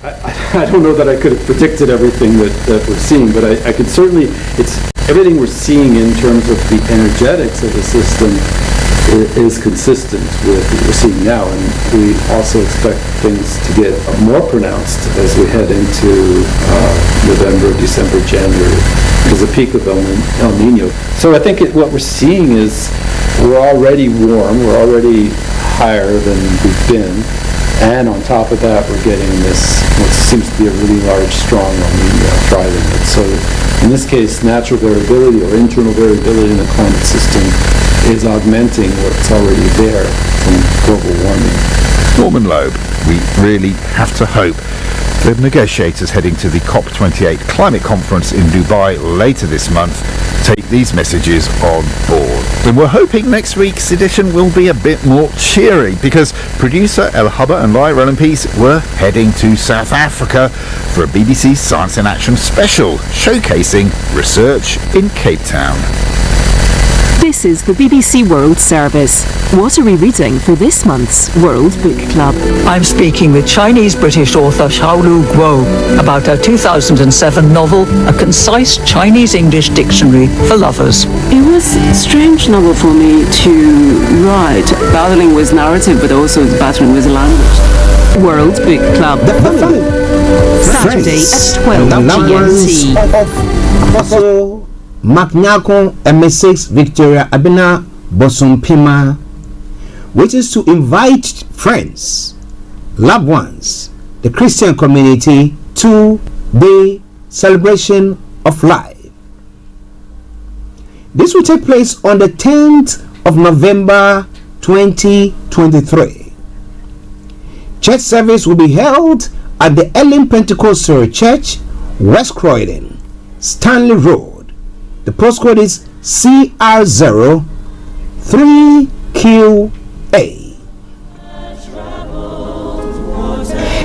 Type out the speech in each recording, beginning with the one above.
I don't know that I could have predicted everything that we're seeing, but I could certainly, it's everything we're seeing in terms of the energetics of the system is consistent with what we're seeing now, and we also expect things to get more pronounced as we head into November, December, January, because the peak of El Nino. So I think what we're seeing is we're already warm, we're already higher than we've been, and on top of that we're getting this, what seems to be a really large, strong El Nino driving it. So in this case, natural variability or internal variability in the climate system is augmenting what's already there from global warming. Norman Loeb, we really have to hope the negotiators heading to the COP28 climate conference in Dubai later this month take these messages on board. And we're hoping next week's edition will be a bit more cheery, because producer El Hubba and Lyra and Peace were heading to South Africa for a BBC Science in Action special showcasing research in Cape Town. This is the BBC World Service. What are we reading for this month's World Book Club? I'm speaking with Chinese-British author Xiaolu Guo about her 2007 novel, A Concise Chinese-English Dictionary for Lovers. It was a strange novel for me to write, battling with narrative but also battling with language. World Book Club. Saturday at 12 GMT. Maknyako MSX Victoria Abena Bosumpima, which is to invite friends, loved ones, the Christian community to the celebration of life. This will take place on the 10th of November 2023. Church service will be held at the Elim Pentecostal Church, West Croydon, Stanley Road. The postcode is CR0 3QA.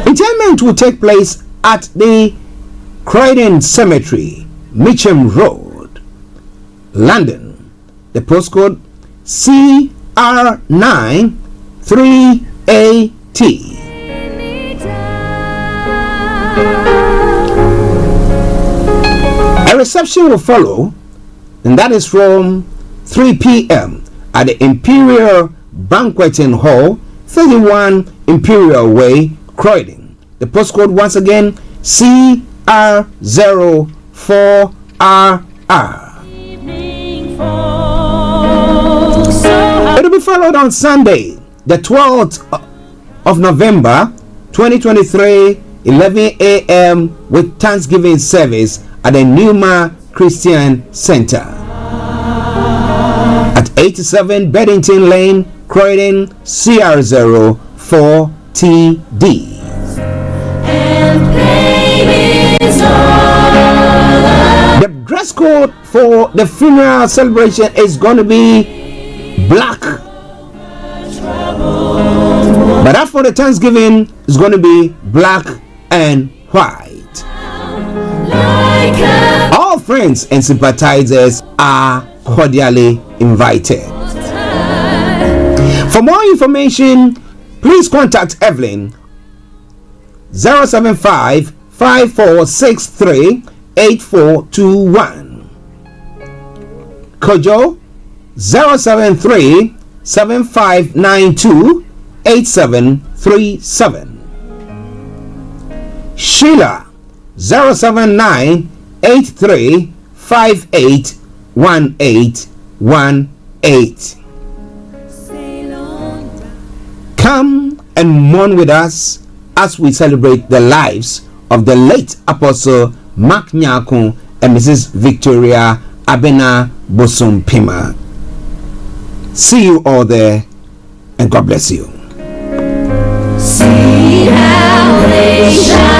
Interment will take place at the Croydon Cemetery, Mitcham Road, London. The postcode CR9 3AT. A reception will follow, and that is from 3 p.m. at the Imperial Banqueting Hall, 31 Imperial Way, Croydon. The postcode once again CR04RR. It will be followed on Sunday, the 12th of November 2023, 11 a.m. with Thanksgiving service at the Numa Christian Center at 87 Beddington Lane, Croydon, CR04TD. The dress code for the funeral celebration is going to be black, but as for the Thanksgiving, it's going to be black and white. All friends and sympathizers are cordially invited. For more information, please contact Evelyn 075 5463 8421, Kojo 073 7592 8737, Sheila 079 83 58 1818. Come and mourn with us as we celebrate the lives of the late Apostle Mark Nyakun and Mrs. Victoria Abena Bosumpima. See you all there, and God bless you. See how they shine.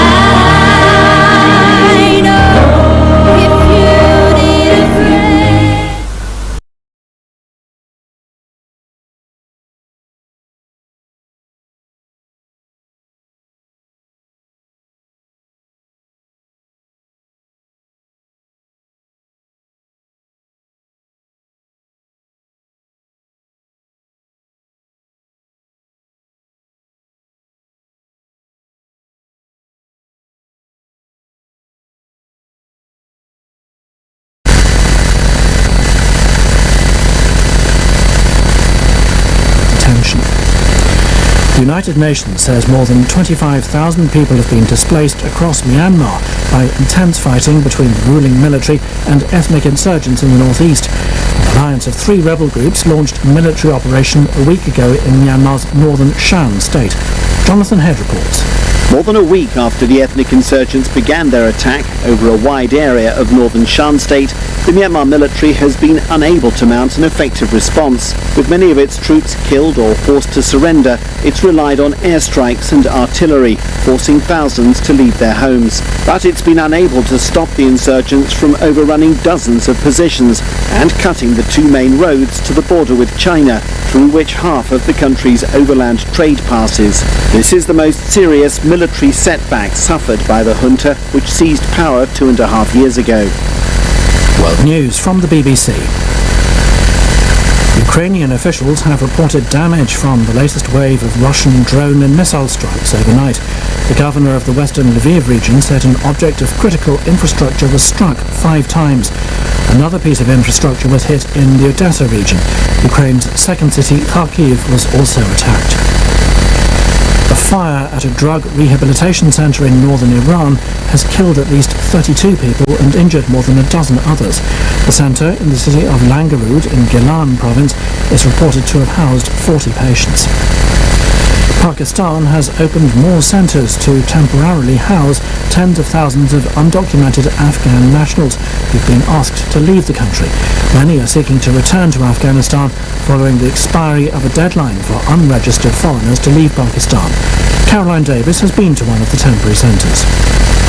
The United Nations says more than 25,000 people have been displaced across Myanmar by intense fighting between the ruling military and ethnic insurgents in the northeast. An alliance of 3 rebel groups launched a military operation a week ago in Myanmar's northern Shan state. Jonathan Head reports. More than a week after the ethnic insurgents began their attack over a wide area of northern Shan state, the Myanmar military has been unable to mount an effective response. With many of its troops killed or forced to surrender, it's relied on airstrikes and artillery, forcing thousands to leave their homes. But it's been unable to stop the insurgents from overrunning dozens of positions and cutting the 2 main roads to the border with China, through which half of the country's overland trade passes. This is the most serious military setback suffered by the junta, which seized power 2.5 years ago. World News from the BBC. Ukrainian officials have reported damage from the latest wave of Russian drone and missile strikes overnight. The governor of the western Lviv region said an object of critical infrastructure was struck 5 times. Another piece of infrastructure was hit in the Odessa region. Ukraine's second city, Kharkiv, was also attacked. A fire at a drug rehabilitation centre in northern Iran has killed at least 32 people and injured more than a dozen others. The centre in the city of Langarud in Gilan province is reported to have housed 40 patients. Pakistan has opened more centres to temporarily house tens of thousands of undocumented Afghan nationals who've been asked to leave the country. Many are seeking to return to Afghanistan following the expiry of a deadline for unregistered foreigners to leave Pakistan. Caroline Davis has been to one of the temporary centres.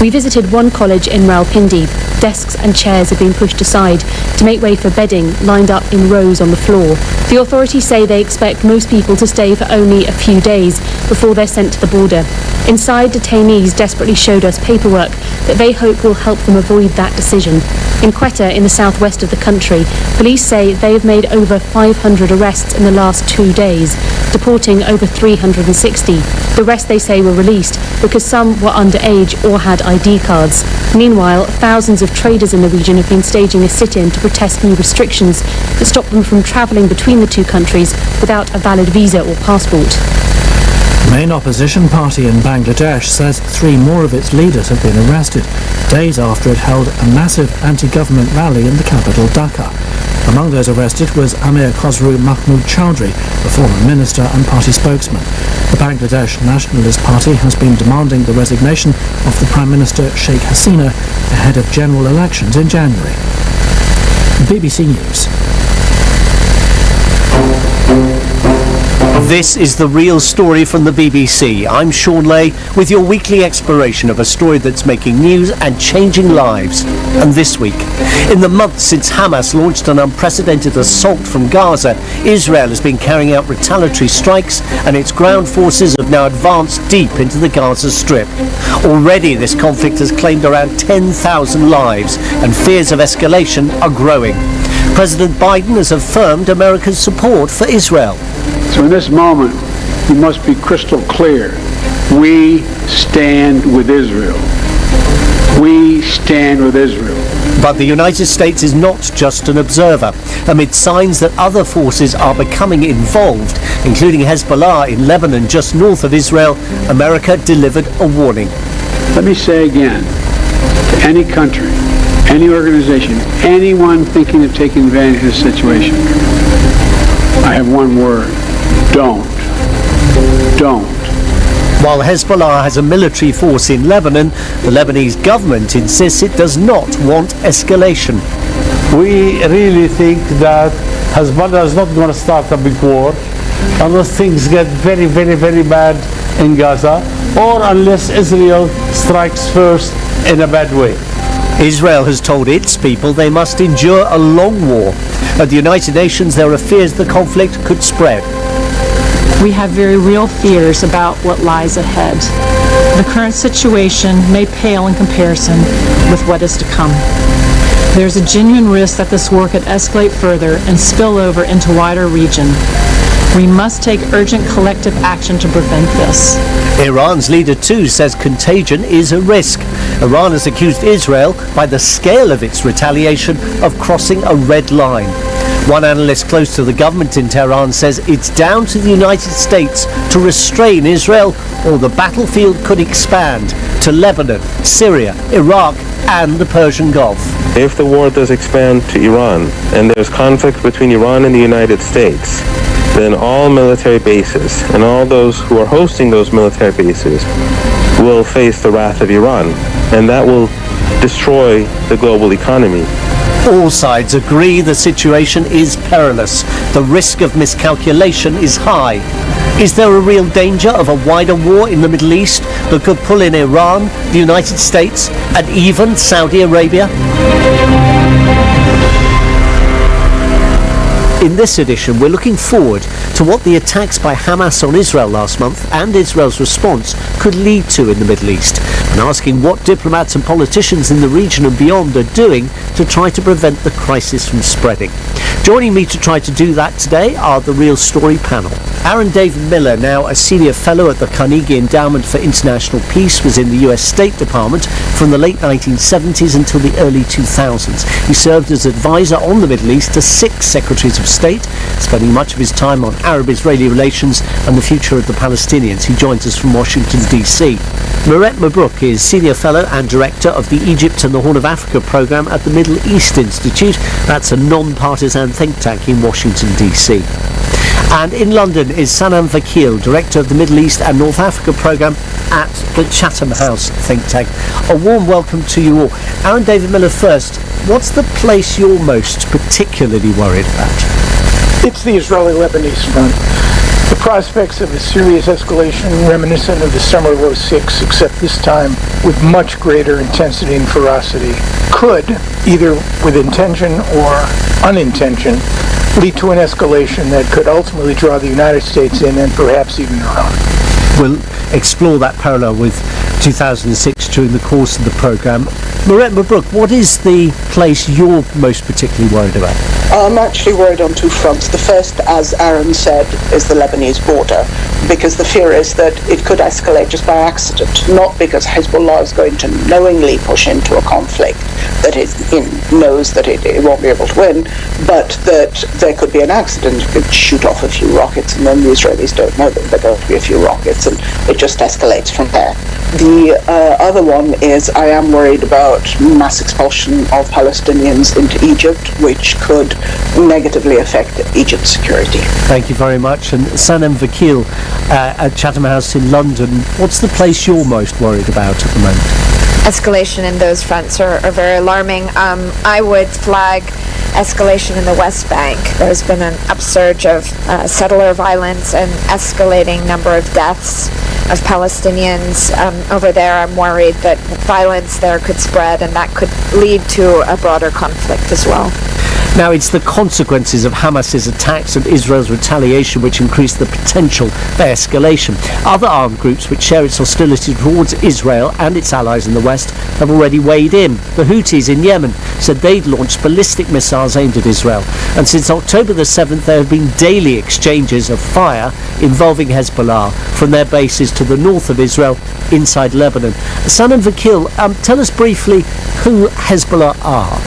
We visited one college in Rawalpindi. Desks and chairs have been pushed aside to make way for bedding lined up in rows on the floor. The authorities say they expect most people to stay for only a few days before they're sent to the border. Inside, detainees desperately showed us paperwork that they hope will help them avoid that decision. In Quetta, in the southwest of the country, police say they have made over 500 arrests in the last 2 days, deporting over 360. The rest, they say, were released because some were underage or had ID cards. Meanwhile, thousands of traders in the region have been staging a sit-in to protest new restrictions that stop them from travelling between the 2 countries without a valid visa or passport. The main opposition party in Bangladesh says 3 more of its leaders have been arrested, days after it held a massive anti-government rally in the capital Dhaka. Among those arrested was Amir Khosrow Mahmood Chowdhury, the former minister and party spokesman. The Bangladesh Nationalist Party has been demanding the resignation of the Prime Minister Sheikh Hasina ahead of general elections in January. BBC News. This is The Real Story from the BBC. I'm Sean Lay with your weekly exploration of a story that's making news and changing lives. And this week, in the months since Hamas launched an unprecedented assault from Gaza, Israel has been carrying out retaliatory strikes and its ground forces have now advanced deep into the Gaza Strip. Already this conflict has claimed around 10,000 lives and fears of escalation are growing. President Biden has affirmed America's support for Israel. So in this moment, we must be crystal clear. We stand with Israel. We stand with Israel. But the United States is not just an observer. Amid signs that other forces are becoming involved, including Hezbollah in Lebanon just north of Israel, America delivered a warning. Let me say again, to any country, any organization, anyone thinking of taking advantage of this situation, I have one word. Don't. While Hezbollah has a military force in Lebanon, the Lebanese government insists it does not want escalation. We really think that Hezbollah is not going to start a big war unless things get very, very, very bad in Gaza, or unless Israel strikes first in a bad way. Israel has told its people they must endure a long war. At the United Nations, there are fears the conflict could spread. We have very real fears about what lies ahead. The current situation may pale in comparison with what is to come. There's a genuine risk that this war could escalate further and spill over into wider region. We must take urgent collective action to prevent this. Iran's leader too says contagion is a risk. Iran has accused Israel, by the scale of its retaliation, of crossing a red line. One analyst close to the government in Tehran says it's down to the United States to restrain Israel, or the battlefield could expand to Lebanon, Syria, Iraq and the Persian Gulf. If the war does expand to Iran and there's conflict between Iran and the United States, then all military bases and all those who are hosting those military bases will face the wrath of Iran, and that will destroy the global economy. All sides agree the situation is perilous. The risk of miscalculation is high. Is there a real danger of a wider war in the Middle East that could pull in Iran, the United States, and even Saudi Arabia? In this edition, we're looking forward to what the attacks by Hamas on Israel last month and Israel's response could lead to in the Middle East, and asking what diplomats and politicians in the region and beyond are doing to try to prevent the crisis from spreading. Joining me to try to do that today are the Real Story panel. Aaron David Miller, now a senior fellow at the Carnegie Endowment for International Peace, was in the US State Department from the late 1970s until the early 2000s. He served as advisor on the Middle East to 6 secretaries of state, spending much of his time on Arab-Israeli relations and the future of the Palestinians. He joins us from Washington, D.C. Meret Mabruk is Senior Fellow and Director of the Egypt and the Horn of Africa Programme at the Middle East Institute. That's a non-partisan think tank in Washington, D.C. And in London is Sanam Vakil, Director of the Middle East and North Africa Programme at the Chatham House think tank. A warm welcome to you all. Aaron David Miller first. What's the place you're most particularly worried about? It's the Israeli-Lebanese front. The prospects of a serious escalation reminiscent of the summer of '06, except this time with much greater intensity and ferocity, could, either with intention or unintention, lead to an escalation that could ultimately draw the United States in and perhaps even Iran. We'll explore that parallel with 2006 during the course of the programme. Meret Mabruk, what is the place you're most particularly worried about? I'm actually worried on 2 fronts. The first, as Aaron said, is the Lebanese border, because the fear is that it could escalate just by accident, not because Hezbollah is going to knowingly push into a conflict that it knows that it won't be able to win, but that there could be an accident. It could shoot off a few rockets, and then the Israelis don't know that there are going to be a few rockets, and it just escalates from there. The other one is I am worried about mass expulsion of Palestinians into Egypt, which could negatively affect Egypt's security. Thank you very much. And Sanam Vakil at Chatham House in London, what's the place you're most worried about at the moment? Escalation in those fronts are very alarming. I would flag escalation in the West Bank. There's been an upsurge of settler violence and escalating number of deaths of Palestinians over there. I'm worried that violence there could spread, and that could lead to a broader conflict as well. Now, it's the consequences of Hamas's attacks and Israel's retaliation which increase the potential for escalation. Other armed groups which share its hostility towards Israel and its allies in the West have already weighed in. The Houthis in Yemen said they'd launched ballistic missiles aimed at Israel. And since October the 7th, there have been daily exchanges of fire involving Hezbollah from their bases to the north of Israel, inside Lebanon. Sanam Vakil, tell us briefly who Hezbollah are.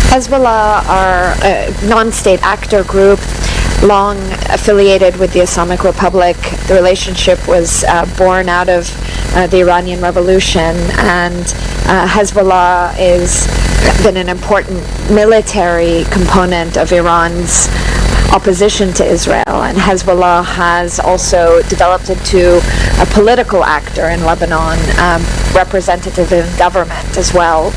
Hezbollah are a non-state actor group, long affiliated with the Islamic Republic. The relationship was born out of the Iranian Revolution, and Hezbollah has been an important military component of Iran's opposition to Israel, and Hezbollah has also developed into a political actor in Lebanon, representative in government as well.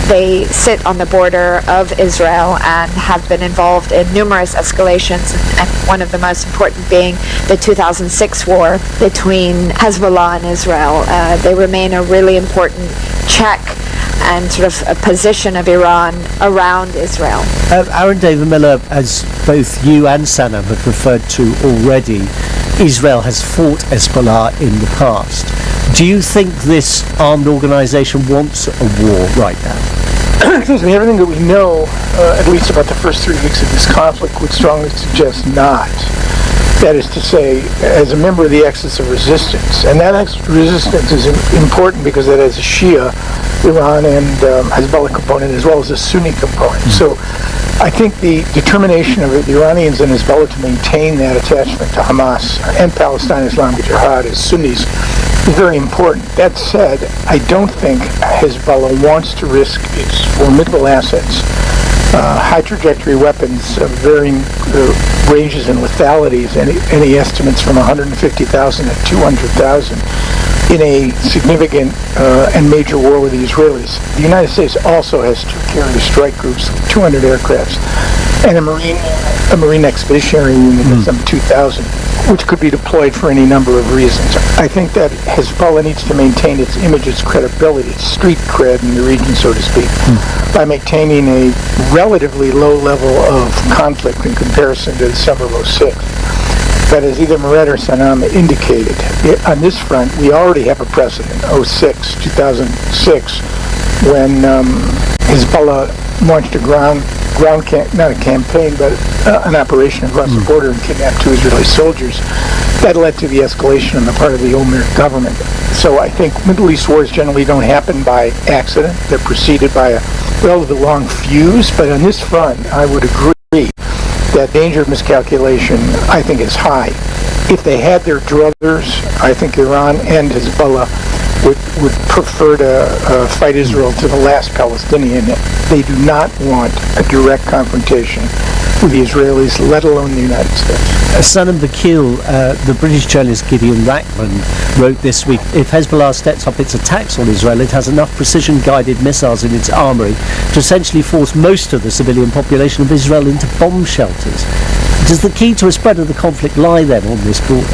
They sit on the border of Israel and have been involved in numerous escalations, and one of the most important being the 2006 war between Hezbollah and Israel. They remain a really important check and sort of a position of Iran around Israel. Aaron David Miller, as both you and Sanam have referred to already, Israel has fought Hezbollah in the past. Do you think this armed organisation wants a war right now? Excuse me, everything that we know, at least about the first 3 weeks of this conflict, would strongly suggest not. That is to say, as a member of the Axis of Resistance. And that Axis of Resistance is important because it has a Shia, Iran, and Hezbollah component, as well as a Sunni component. So I think the determination of the Iranians and Hezbollah to maintain that attachment to Hamas and Palestine Islamic Jihad as Sunnis is very important. That said, I don't think Hezbollah wants to risk its formidable assets, high trajectory weapons of varying ranges and lethalities, any estimates from 150,000 to 200,000, in a significant and major war with the Israelis. The United States also has two carrier strike groups, 200 aircrafts, and a Marine Expeditionary Unit of some 2,000, which could be deployed for any number of reasons. I think that Hezbollah needs to maintain its image, its credibility, its street cred in the region, so to speak, by maintaining a relatively low level of conflict in comparison to the summer of '06. But as either Moret or Sanam indicated, on this front, we already have a precedent, 2006, when Hezbollah launched not a campaign, but an operation across the border and kidnapped 2 Israeli soldiers. That led to the escalation on the part of the Omer government. So I think Middle East wars generally don't happen by accident. They're preceded by a relatively long fuse, but on this front, I would agree that danger of miscalculation, I think, is high. If they had their druthers, I think Iran and Hezbollah would prefer to fight Israel to the last Palestinian. They do not want a direct confrontation with the Israelis, let alone the United States. Sanam Vakil, the British journalist Gideon Rackman wrote this week, if Hezbollah steps up its attacks on Israel, it has enough precision-guided missiles in its armoury to essentially force most of the civilian population of Israel into bomb shelters. Does the key to a spread of the conflict lie then on this border?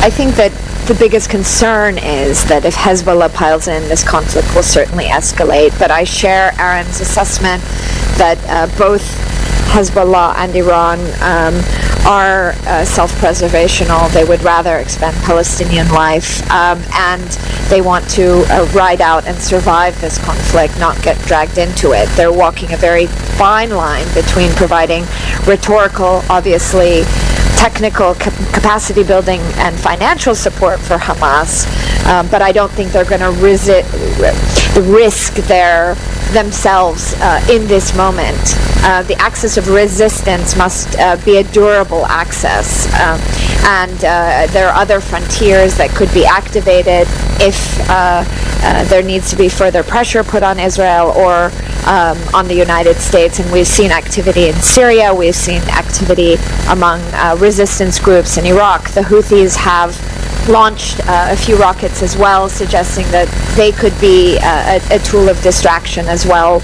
I think that the biggest concern is that if Hezbollah piles in, this conflict will certainly escalate. But I share Aaron's assessment that both Hezbollah and Iran are self-preservational. They would rather expend Palestinian life, and they want to ride out and survive this conflict, not get dragged into it. They're walking a very fine line between providing rhetorical, obviously, technical capacity building and financial support for Hamas, but I don't think they're going to risk themselves in this moment. The axis of resistance must be a durable axis, and there are other frontiers that could be activated if there needs to be further pressure put on Israel or on the United States. And we've seen activity in Syria, we've seen activity among resistance groups in Iraq. The Houthis have launched a few rockets as well, suggesting that they could be a tool of distraction as well.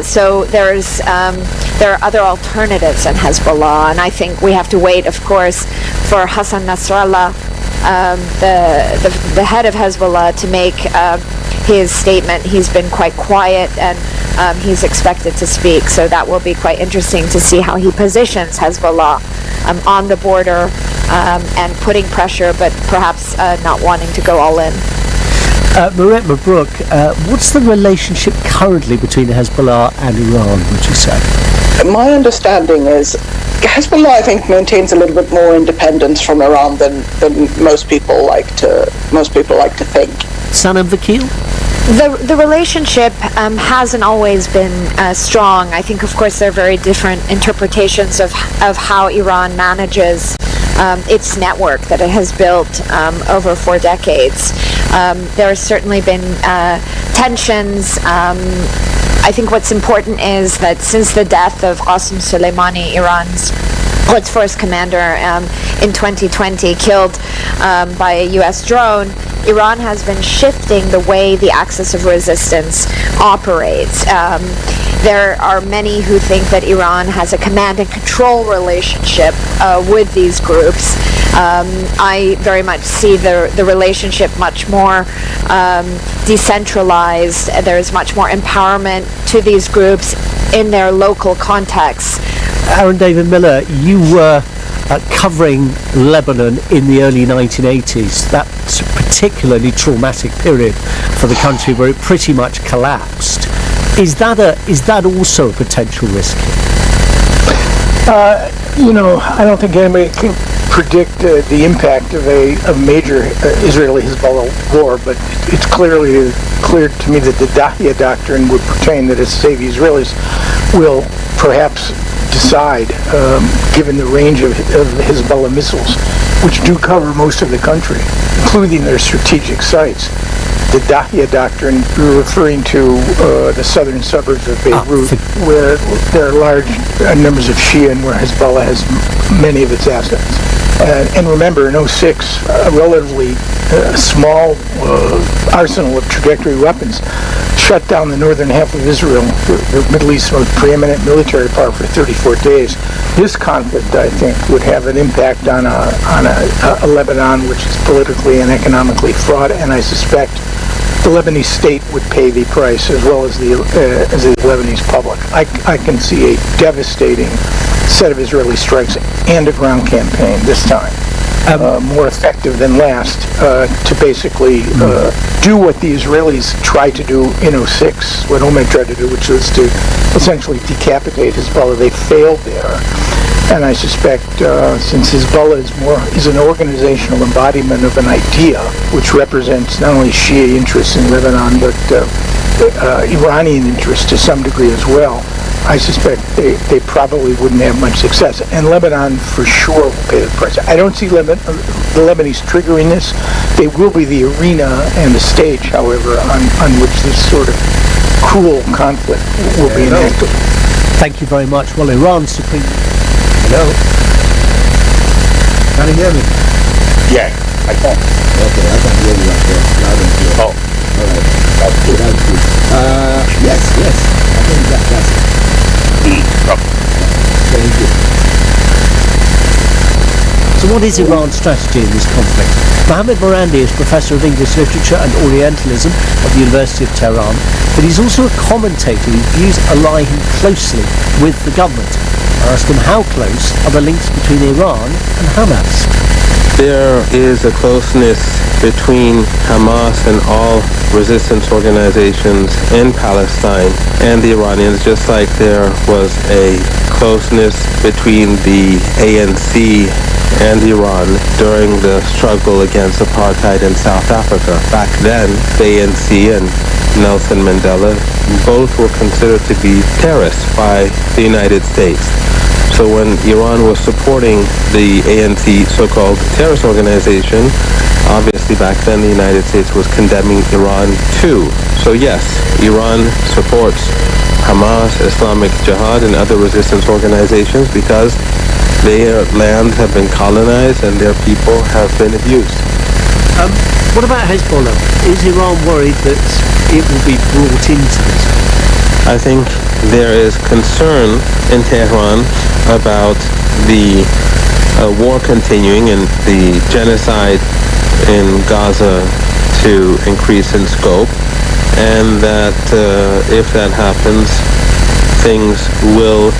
So there are other alternatives in Hezbollah, and I think we have to wait, of course, for Hassan Nasrallah, the head of Hezbollah, to make his statement. He's been quite quiet, and he's expected to speak, so that will be quite interesting to see how he positions Hezbollah on the border and putting pressure, but perhaps not wanting to go all in. Moret Mabruk, what's the relationship currently between Hezbollah and Iran, would you say? My understanding is Hezbollah, I think, maintains a little bit more independence from Iran than most people like to think. Sanam Vakil? The relationship hasn't always been strong. I think, of course, there are very different interpretations of how Iran manages its network that it has built over 4 decades. There has certainly been tensions. I think what's important is that since the death of Qasem Soleimani, Iran's Quds Force commander, in 2020, killed by a U.S. drone, Iran has been shifting the way the axis of resistance operates. There are many who think that Iran has a command and control relationship with these groups. I very much see the relationship much more decentralized. There's much more empowerment to these groups in their local contexts. Aaron David Miller, you were covering Lebanon in the early 1980s. That's a particularly traumatic period for the country where it pretty much collapsed. Is that also a potential risk? I don't think anybody can predict the impact of a major Israeli-Hezbollah war, but it's clear to me that the Dahia doctrine would pertain that, as say, the Israelis will perhaps decide, given the range of Hezbollah missiles, which do cover most of the country, including their strategic sites. The Dahia Doctrine, referring to the southern suburbs of Beirut, where there are large numbers of Shia and where Hezbollah has many of its assets. And remember, in 06, a relatively small arsenal of trajectory weapons shut down the northern half of Israel, the Middle East's most preeminent military power, for 34 days. This conflict, I think, would have an impact on a Lebanon which is politically and economically fraught, and I suspect the Lebanese state would pay the price, as well as the Lebanese public. I can see a devastating set of Israeli strikes and a ground campaign this time, more effective than last, to basically do what the Israelis tried to do in 06, what Oman tried to do, which was to essentially decapitate Hezbollah. They failed there. And I suspect, since Hezbollah is an organizational embodiment of an idea, which represents not only Shia interests in Lebanon, but Iranian interests to some degree as well, I suspect they probably wouldn't have much success. And Lebanon, for sure, will pay the price. I don't see the Lebanese triggering this. They will be the arena and the stage, however, on which this sort of cruel conflict will be enacted. Thank you very much. Well, Iran's Supreme... Hello? Can you hear me? Yeah, I can. Okay, I can hear you right there. Loud and clear. Oh. All right. That's good. That's good. Yes. I think that's it. Thank you. So what is Iran's strategy in this conflict? Mohammed Morandi is Professor of English Literature and Orientalism at the University of Tehran, but he's also a commentator whose views ally him closely with the government. I asked him how close are the links between Iran and Hamas? There is a closeness between Hamas and all resistance organizations in Palestine and the Iranians, just like there was a closeness between the ANC and Iran during the struggle against apartheid in South Africa. Back then, the ANC and Nelson Mandela both were considered to be terrorists by the United States. So when Iran was supporting the ANC so-called terrorist organization, obviously back then the United States was condemning Iran too. So yes, Iran supports Hamas, Islamic Jihad, and other resistance organizations because their lands have been colonized and their people have been abused. What about Hezbollah? Is Iran worried that it will be brought into this? I think there is concern in Tehran about the war continuing and the genocide in Gaza to increase in scope, and that if that happens, things will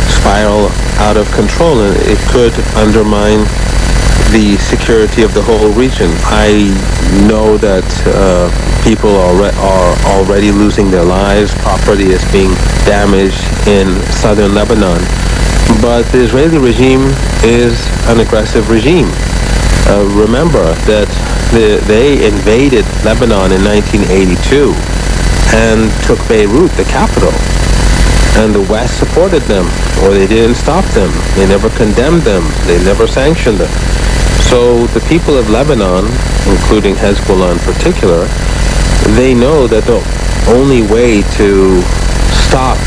spiral out of control and it could undermine the security of the whole region. I know that people are already losing their lives, property is being damaged in southern Lebanon, but the Israeli regime is an aggressive regime. Remember that they invaded Lebanon in 1982 and took Beirut, the capital. And the West supported them, or they didn't stop them. They never condemned them. They never sanctioned them. So the people of Lebanon, including Hezbollah in particular, they know that the only way to stop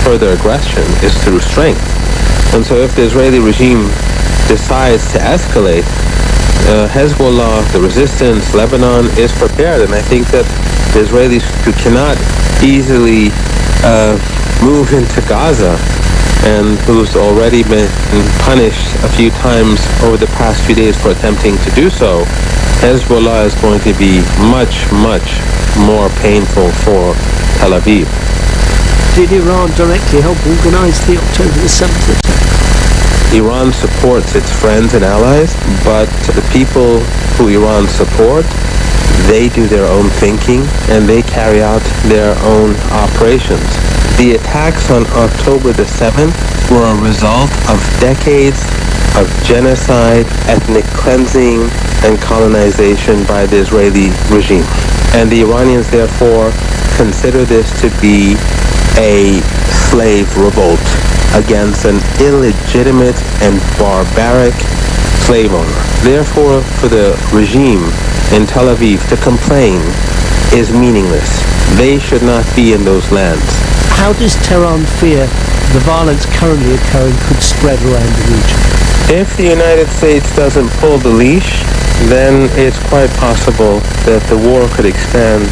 further aggression is through strength. And so if the Israeli regime decides to escalate, Hezbollah, the resistance, Lebanon is prepared. And I think that the Israelis who cannot easily move into Gaza and who's already been punished a few times over the past few days for attempting to do so, Hezbollah is going to be much, much more painful for Tel Aviv. Did Iran directly help organize the October the 7th attack? Iran supports its friends and allies, but the people who Iran support, they do their own thinking and they carry out their own operations. The attacks on October the 7th were a result of decades of genocide, ethnic cleansing, and colonization by the Israeli regime. And the Iranians, therefore, consider this to be a slave revolt. against an illegitimate and barbaric slave owner. Therefore, for the regime in Tel Aviv to complain is meaningless. They should not be in those lands. How does Tehran fear the violence currently occurring could spread around the region? If the United States doesn't pull the leash, then it's quite possible that the war could expand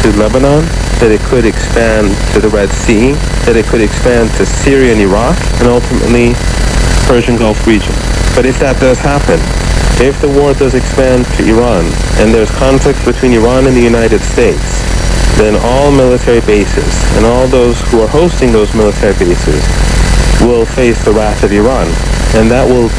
to Lebanon, that it could expand to the Red Sea, that it could expand to Syria and Iraq, and ultimately Persian Gulf region. But if that does happen, if the war does expand to Iran, and there's conflict between Iran and the United States, then all military bases and all those who are hosting those military bases will face the wrath of Iran. And that will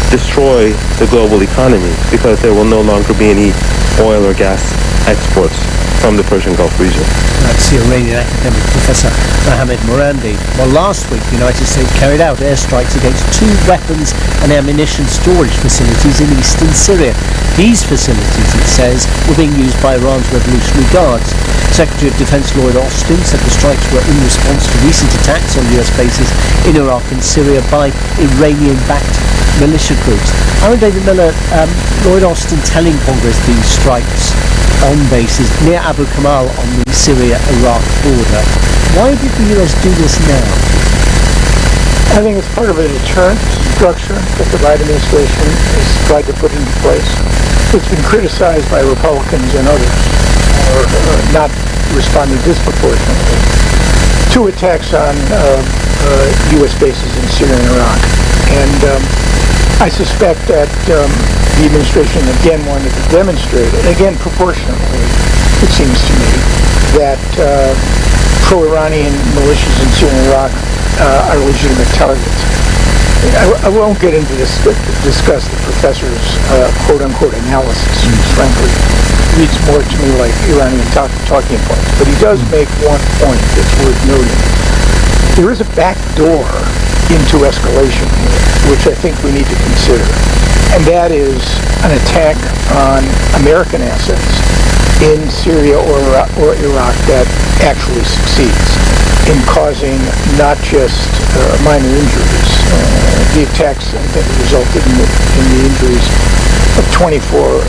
destroy the global economy because there will no longer be any oil or gas exports from the Persian Gulf region. That's the Iranian academic Professor Mohammed Morandi. Well, last week the United States carried out airstrikes against 2 weapons and ammunition storage facilities in eastern Syria. These facilities, it says, were being used by Iran's Revolutionary Guards. Secretary of Defense Lloyd Austin said the strikes were in response to recent attacks on US bases in Iraq and Syria by Iranian-backed militia groups. Aaron David Miller, Lloyd Austin telling Congress these strikes on bases near Abu Kamal on the Syria-Iraq border. Why did the US do this now? I think it's part of a deterrent structure that the Biden administration has tried to put into place. It's been criticized by Republicans and others for not responding disproportionately to attacks on U.S. bases in Syria and Iraq. And I suspect that the administration again wanted to demonstrate, and again proportionately, it seems to me, that pro-Iranian militias in Syria and Iraq are legitimate targets. I won't get into this, discuss the professor's quote-unquote analysis, which frankly reads more to me like Iranian talking points. But he does make one point that's worth noting. There is a back door into escalation here, which I think we need to consider. And that is an attack on American assets in Syria or Iraq that actually succeeds in causing not just minor injuries. The attacks, I think, resulted in the injuries of 24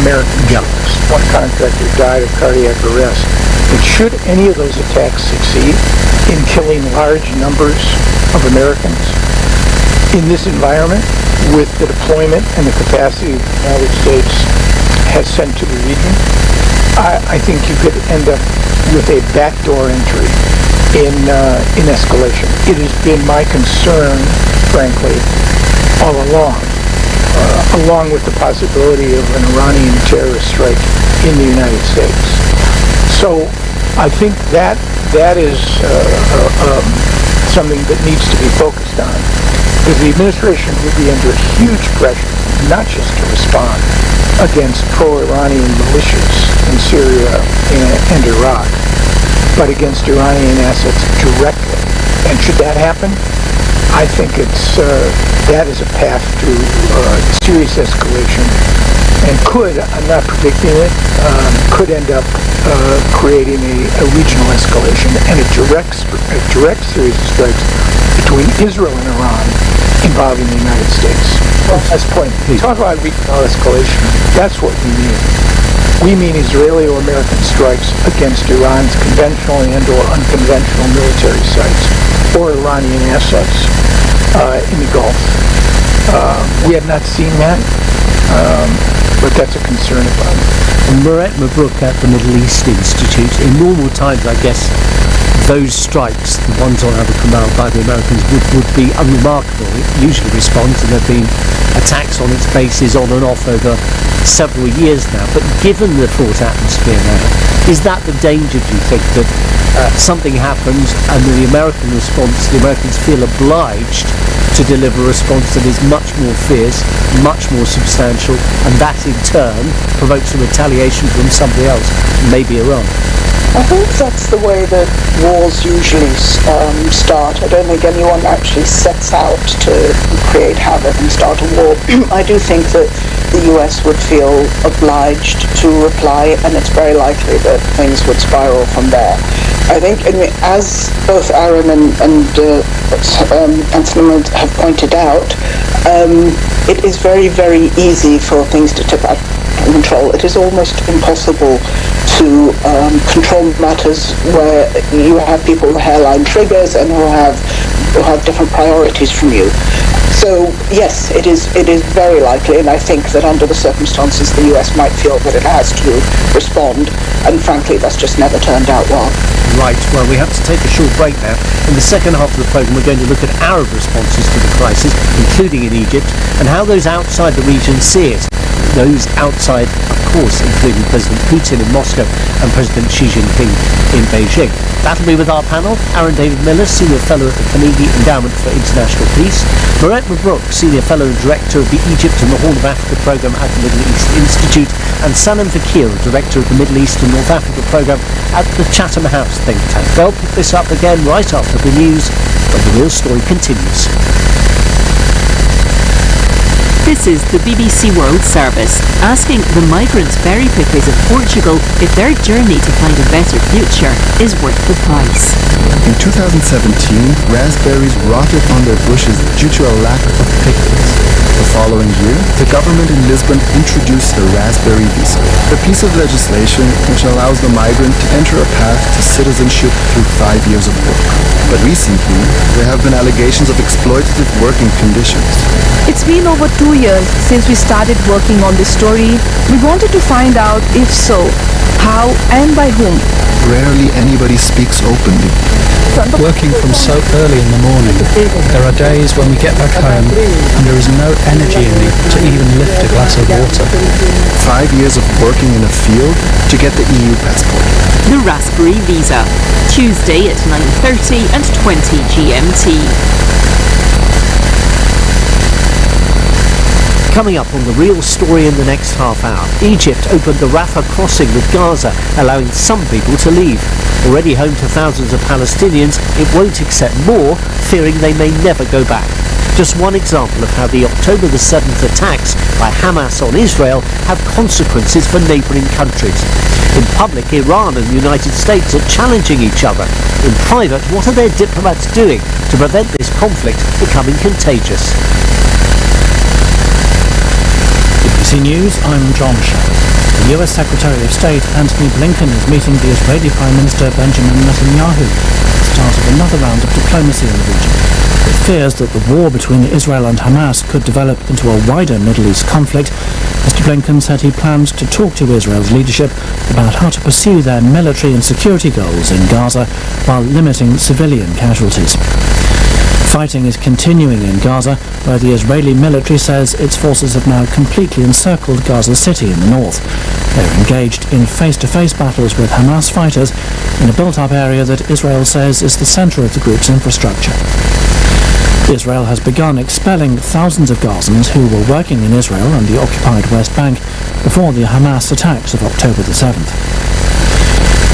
American troops. One contractor died of cardiac arrest. But should any of those attacks succeed in killing large numbers of Americans in this environment, with the deployment and the capacity the United States has sent to the region, I think you could end up with a backdoor entry in escalation. It has been my concern, frankly, all along with the possibility of an Iranian terrorist strike in the United States. So I think that is something that needs to be focused on, because the administration would be under huge pressure, not just to respond against pro-Iranian militias in Syria and Iraq, but against Iranian assets directly. And should that happen, I think that is a path to serious escalation, and could, I'm not predicting it, could end up creating a regional escalation and a direct series of strikes between Israel and Iran involving the United States. Well, that's the point. Talk about regional escalation. That's what we mean. We mean Israeli or American strikes against Iran's conventional and or unconventional military sites or Iranian assets in the Gulf. We have not seen that, but that's a concern about it. Murat Mabruk at the Middle East Institute. In normal times, I guess, those strikes, the ones on Abu Kamal by the Americans, would be unremarkable. It usually responds, and there have been attacks on its bases on and off over several years now. But given the fraught atmosphere now, is that the danger, do you think, that something happens and the American response, the Americans feel obliged to deliver a response that is much more fierce, much more substantial, and that in turn provokes a retaliation from somebody else, maybe Iran? I think that's the way that wars usually start. I don't think anyone actually sets out to create havoc and start a war. I do think that the US would feel obliged to reply, and it's very likely that things would spiral from there. I think, as both Aaron and Anthony have pointed out, it is very, very easy for things to tip out of control. It is almost impossible to control matters where you have people with hairline triggers and who have different priorities from you. So yes, it is very likely, and I think that under the circumstances the US might feel that it has to respond, and frankly that's just never turned out well. Right, well, we have to take a short break now. In the second half of the programme, we're going to look at Arab responses to the crisis, including in Egypt, and how those outside the region see it. Those outside, of course, including President Putin in Moscow and President Xi Jinping in Beijing. That'll be with our panel: Aaron David Miller, Senior Fellow at the Carnegie Endowment for International Peace; Moret Mabrouk, Senior Fellow and Director of the Egypt and the Horn of Africa Programme at the Middle East Institute; and Salim Fakir, Director of the Middle East and North Africa Programme at the Chatham House think tank. They'll pick this up again right after the news, when The Real Story continues. This is the BBC World Service, asking the migrant berry pickers of Portugal if their journey to find a better future is worth the price. In 2017, raspberries rotted on their bushes due to a lack of pickers. The following year, the government in Lisbon introduced the raspberry visa, a piece of legislation which allows the migrant to enter a path to citizenship through 5 years of work. But recently, there have been allegations of exploitative working conditions. It's been over 2 years since we started working on this story. We wanted to find out if so, how and by whom. Rarely anybody speaks openly. Working from so early in the morning, there are days when we get back home and there is no energy in me to even lift a glass of water. 5 years of working in a field to get the EU passport. The Raspberry Visa, Tuesday at 9:30 and 20 GMT. Coming up on The Real Story in the next half hour, Egypt opened the Rafah crossing with Gaza, allowing some people to leave. Already home to thousands of Palestinians, it won't accept more, fearing they may never go back. Just one example of how the October the 7th attacks by Hamas on Israel have consequences for neighbouring countries. In public, Iran and the United States are challenging each other. In private, what are their diplomats doing to prevent this conflict becoming contagious? BBC News, I'm John Shepherd. The US Secretary of State Antony Blinken is meeting the Israeli Prime Minister Benjamin Netanyahu at the start of another round of diplomacy in the region. With fears that the war between Israel and Hamas could develop into a wider Middle East conflict, Mr. Blinken said he planned to talk to Israel's leadership about how to pursue their military and security goals in Gaza while limiting civilian casualties. Fighting is continuing in Gaza, where the Israeli military says its forces have now completely encircled Gaza City in the north. They're engaged in face-to-face battles with Hamas fighters in a built-up area that Israel says is the centre of the group's infrastructure. Israel has begun expelling thousands of Gazans who were working in Israel and the occupied West Bank before the Hamas attacks of October the 7th.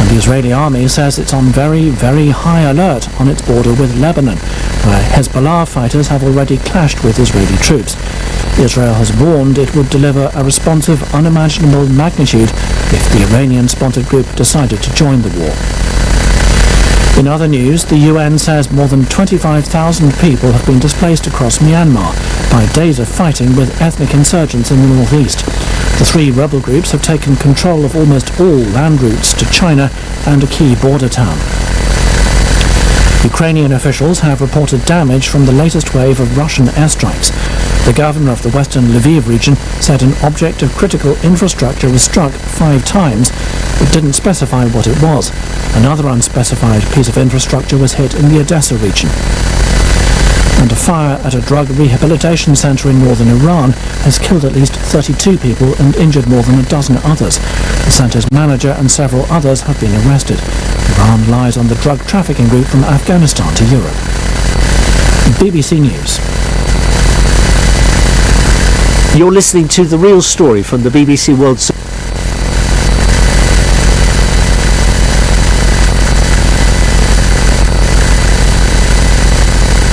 And the Israeli army says it's on very, very high alert on its border with Lebanon, where Hezbollah fighters have already clashed with Israeli troops. Israel has warned it would deliver a response of unimaginable magnitude if the Iranian-sponsored group decided to join the war. In other news, the UN says more than 25,000 people have been displaced across Myanmar by days of fighting with ethnic insurgents in the northeast. The three rebel groups have taken control of almost all land routes to China and a key border town. Ukrainian officials have reported damage from the latest wave of Russian airstrikes. The governor of the western Lviv region said an object of critical infrastructure was struck 5 times, but didn't specify what it was. Another unspecified piece of infrastructure was hit in the Odessa region. And a fire at a drug rehabilitation centre in northern Iran has killed at least 32 people and injured more than a dozen others. The centre's manager and several others have been arrested. Iran lies on the drug trafficking route from Afghanistan to Europe. BBC News. You're listening to The Real Story from the BBC World Service.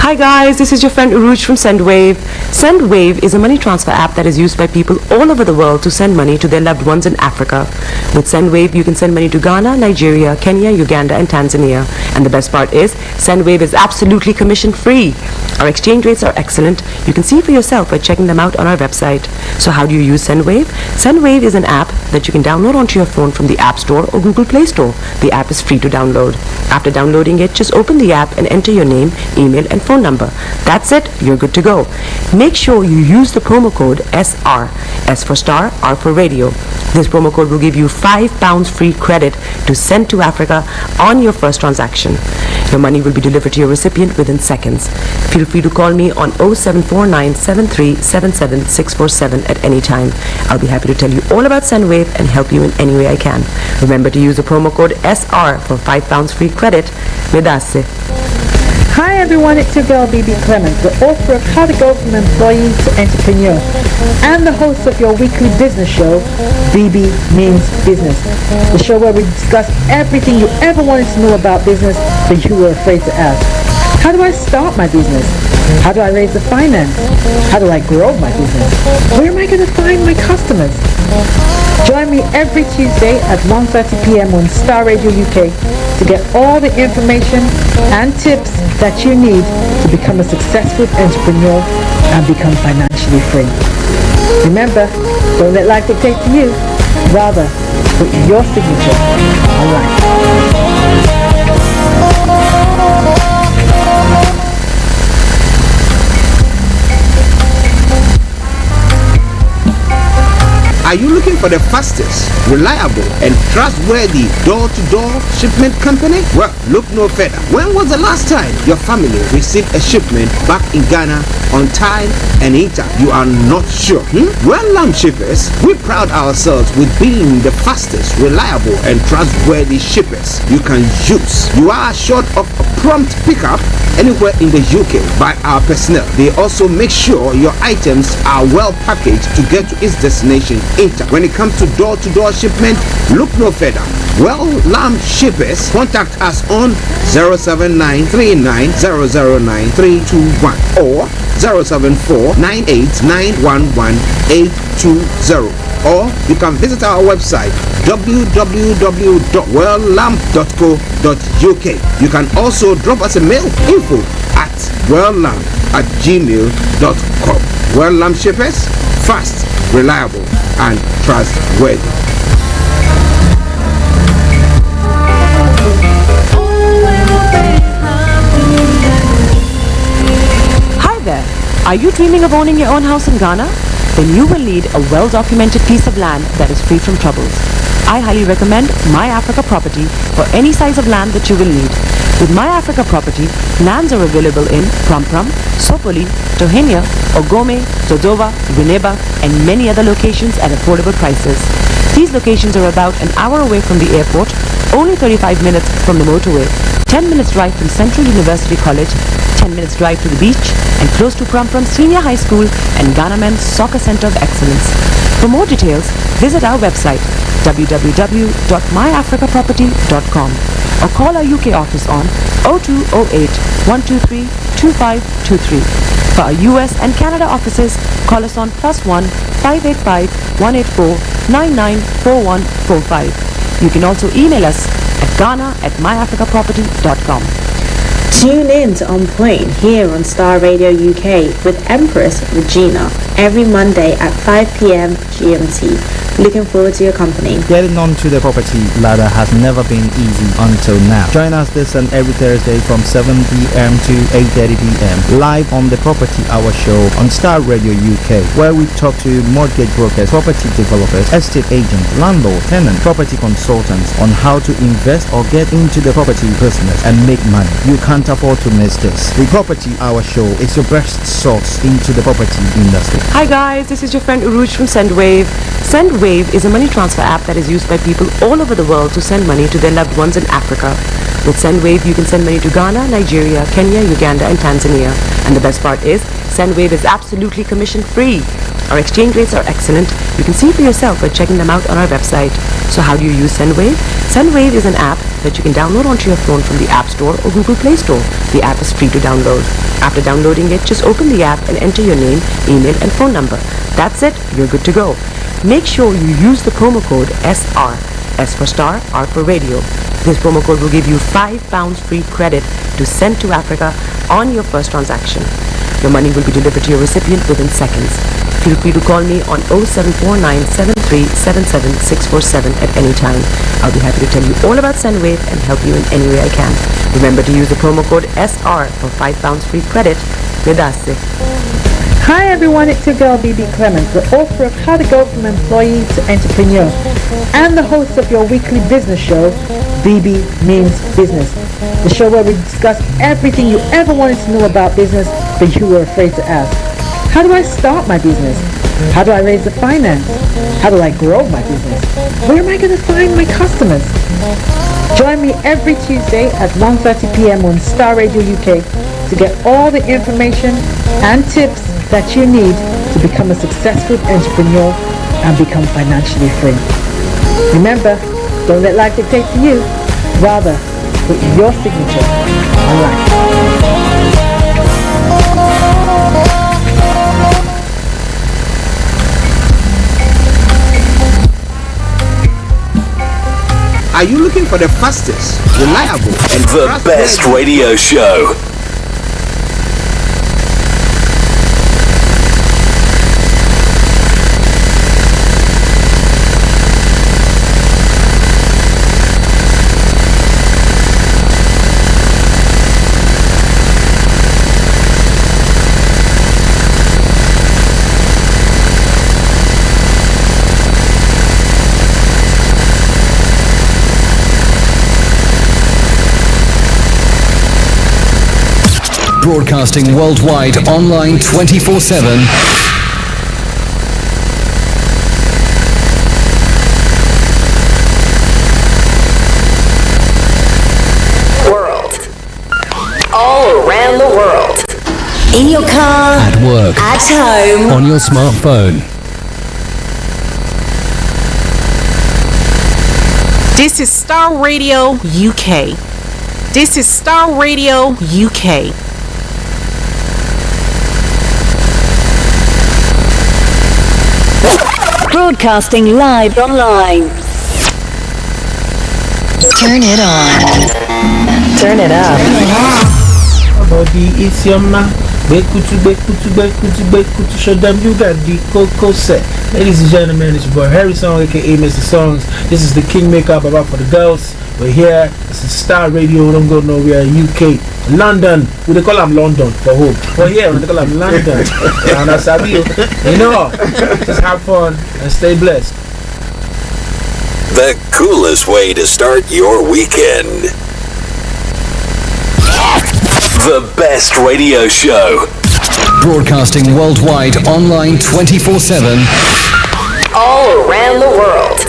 Hi guys, this is your friend Uruj from SendWave. SendWave is a money transfer app that is used by people all over the world to send money to their loved ones in Africa. With SendWave, you can send money to Ghana, Nigeria, Kenya, Uganda, and Tanzania. And the best part is, SendWave is absolutely commission-free. Our exchange rates are excellent. You can see for yourself by checking them out on our website. So how do you use SendWave? SendWave is an app that you can download onto your phone from the App Store or Google Play Store. The app is free to download. After downloading it, just open the app and enter your name, email, and phone number. That's it, you're good to go. Make sure you use the promo code SR, S for Star, R for Radio. This promo code will give you £5 free credit to send to Africa on your first transaction. Your money will be delivered to your recipient within seconds. Feel free to call me on 0749 7377 647 at any time. I'll be happy to tell you all about SendWave and help you in any way I can. Remember to use the promo code SR for £5 free credit. Medasse. Hi everyone, it's your girl BB Clement, the author of How to Go from Employee to Entrepreneur, and the host of your weekly business show, BB Means Business, the show where we discuss everything you ever wanted to know about business but you were afraid to ask. How do I start my business? How do I raise the finance? How do I grow my business? Where am I going to find my customers? Join me every Tuesday at 1:30 p.m. on Starr Radio UK to get all the information and tips that you need to become a successful entrepreneur and become financially free. Remember, don't let life dictate to you. Rather, put your signature on life. Are you looking for the fastest, reliable, and trustworthy door-to-door shipment company? Well, look no further. When was the last time your family received a shipment back in Ghana on time and in time? You are not sure? Well, Lamb Shippers, we pride ourselves with being the fastest, reliable, and trustworthy shippers you can use. You are assured of a prompt pickup anywhere in the UK by our personnel. They also make sure your items are well packaged to get to its destination in time. When it comes to door-to-door shipment, look no further. Well, Lamb Shippers, contact us on 07939009321 or 07498911820, or you can visit our website www.welllamb.co.uk. You can also drop us a mail, info@welllamb@gmail.com. Well Lamb Shippers, fast, reliable, and trustworthy. Hi there. Are you dreaming of owning your own house in Ghana? Then you will need a well-documented piece of land that is free from troubles. I highly recommend My Africa Property for any size of land that you will need. With My Africa Property, lands are available in Pram, Sopoli, Tohenia, Ogome, Dodoma, Winneba, and many other locations at affordable prices. These locations are about an hour away from the airport, only 35 minutes from the motorway, 10 minutes drive from Central University College, 10 minutes drive to the beach, and close to Pram Senior High School and Ghana Men's Soccer Center of Excellence. For more details, visit our website www.myafricaproperty.com or call our UK office on 0208 123 2523. For our US and Canada offices, call us on +1 585 184 994145. You can also email us at ghana@myafricaproperty.com. Tune in to On Point here on Starr Radio UK with Empress Regina every Monday at 5 p.m. GMT. Looking forward to your company. Getting onto the property ladder has never been easy until now. Join us this and every Thursday from 7 p.m. to 8:30 p.m. live on the Property Hour Show on Starr Radio UK, where we talk to mortgage brokers, property developers, estate agents, landlord, tenant, property consultants on how to invest or get into the property business and make money. You can't afford to miss this. The Property Hour Show is your best source into the property industry. Hi guys, this is your friend Uruj from SendWave. SendWave is a money transfer app that is used by people all over the world to send money to their loved ones in Africa. With SendWave, you can send money to Ghana, Nigeria, Kenya, Uganda, and Tanzania. And the best part is, SendWave is absolutely commission-free. Our exchange rates are excellent. You can see for yourself by checking them out on our website. So how do you use SendWave? SendWave is an app that you can download onto your phone from the App Store or Google Play Store. The app is free to download. After downloading it, just open the app and enter your name, email, and phone number. That's it. You're good to go. Make sure you use the promo code SR. S for Starr, R for Radio. This promo code will give you £5 free credit to send to Africa on your first transaction. Your money will be delivered to your recipient within seconds. Feel free to call me on 0749-7377647 at any time. I'll be happy to tell you all about SendWave and help you in any way I can. Remember to use the promo code SR for £5 free credit. Grazie. Hi everyone, it's your girl BB Clemens, the author of How to Go from Employee to Entrepreneur and the host of your weekly business show, BB Means Business, the show where we discuss everything you ever wanted to know about business but you were afraid to ask. How do I start my business? How do I raise the finance? How do I grow my business? Where am I going to find my customers? Join me every Tuesday at 1:30 p.m. on Starr Radio UK to get all the information and tips that you need to become a successful entrepreneur and become financially free. Remember, don't let life dictate to you. Rather, put your signature on life. Are you looking for the fastest, reliable, and the best radio show? Broadcasting worldwide, online 24/7. World. All around the world. In your car. At work. At home. On your smartphone. This is Starr Radio UK. This is Starr Radio UK. Broadcasting live online. Turn it on. Turn it up. Body is your man. Bekutu, show them you got the cocoa set. Ladies and gentlemen, it's your boy Harry Song, aka Mr. Songs. This is the Kingmaker, Baba for the girls. We're here. This is Starr Radio. Don't go nowhere. UK, London. We they call them London for home. We're here. We they call them London. And that's how you know. Just have fun and stay blessed. The coolest way to start your weekend. The best radio show. Broadcasting worldwide, online 24/7. All around the world.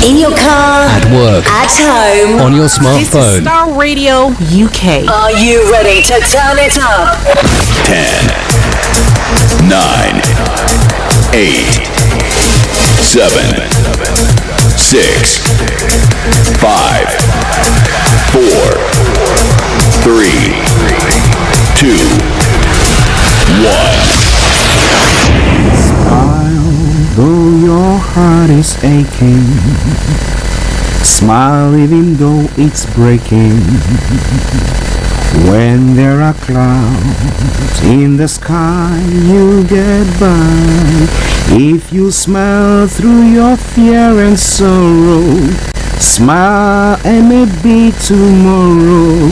In your car. At work. At home. On your This smartphone. is Starr Radio UK. Are you ready to turn it up? 10, 9, 8, 7, 6, 5, 4, 3, 2, 1. Smile, though your heart is aching. Smile even though it's breaking. When there are clouds in the sky, you get by. If you smile through your fear and sorrow, smile and maybe tomorrow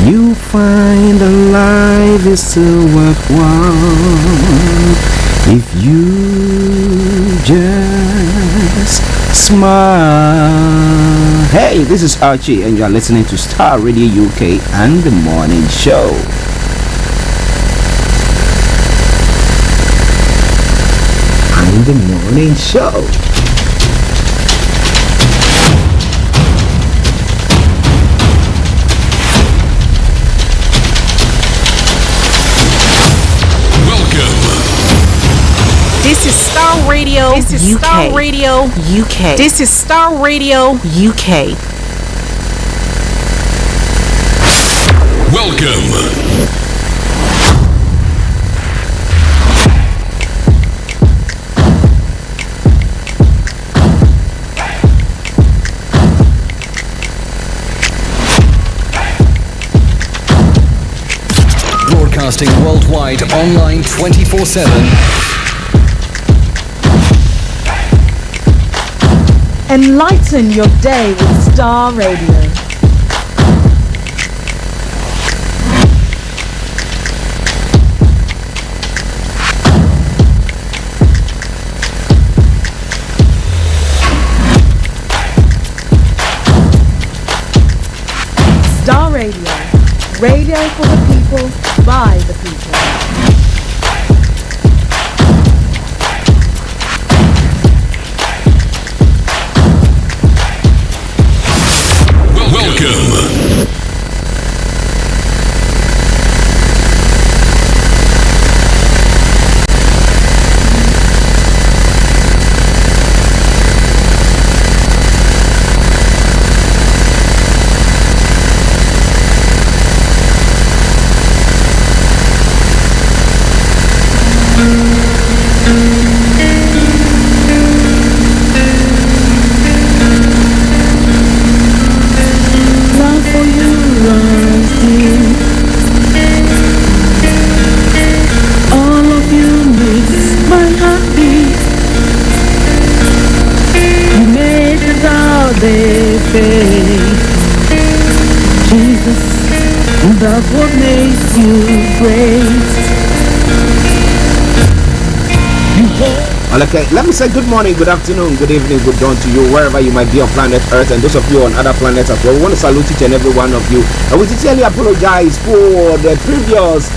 you find that life is still worthwhile. If you just smile. Hey, this is Archie and you're listening to Starr Radio UK and The Morning Show. And The Morning Show. This is Starr Radio. This is UK. Starr Radio UK. This is Starr Radio UK. Welcome. Broadcasting worldwide, online 24/7. Enlighten your day with Starr Radio. Starr Radio. Radio for the people, by the people. Welcome. That's what makes you great. Okay, let me say good morning, good afternoon, good evening, good dawn to you, wherever you might be on planet Earth, and those of you on other planets as well. We want to salute each and every one of you. And we sincerely apologize for the previous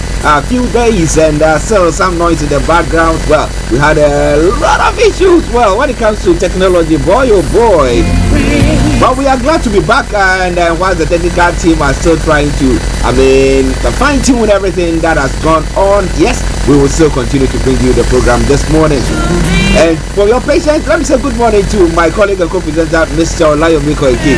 few days and still some noise in the background. Well, we had a lot of issues. Well, when it comes to technology, boy oh boy. But we are glad to be back, and while the technical team are still trying to, fine-tune everything that has gone on, yes, we will still continue to bring you the program this morning. And for your patience, let me say good morning to my colleague and co-presenter, Mr. Olayomi Koiki.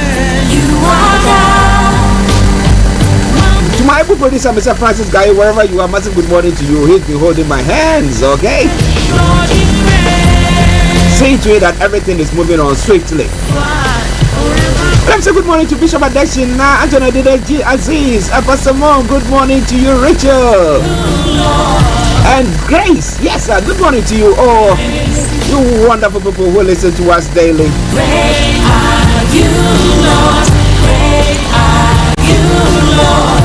To my able producer, Mr. Francis Guy, wherever you are, massive good morning to you. He's been holding my hands, okay? See to it that everything is moving on swiftly. Let me say good morning to Bishop Adeshina, Anthony Dideji Aziz, Pastor Mon, good morning to you, Rachel. And Grace, yes, good morning to you all, you wonderful people who listen to us daily. Great are you, Lord. Great are you, Lord.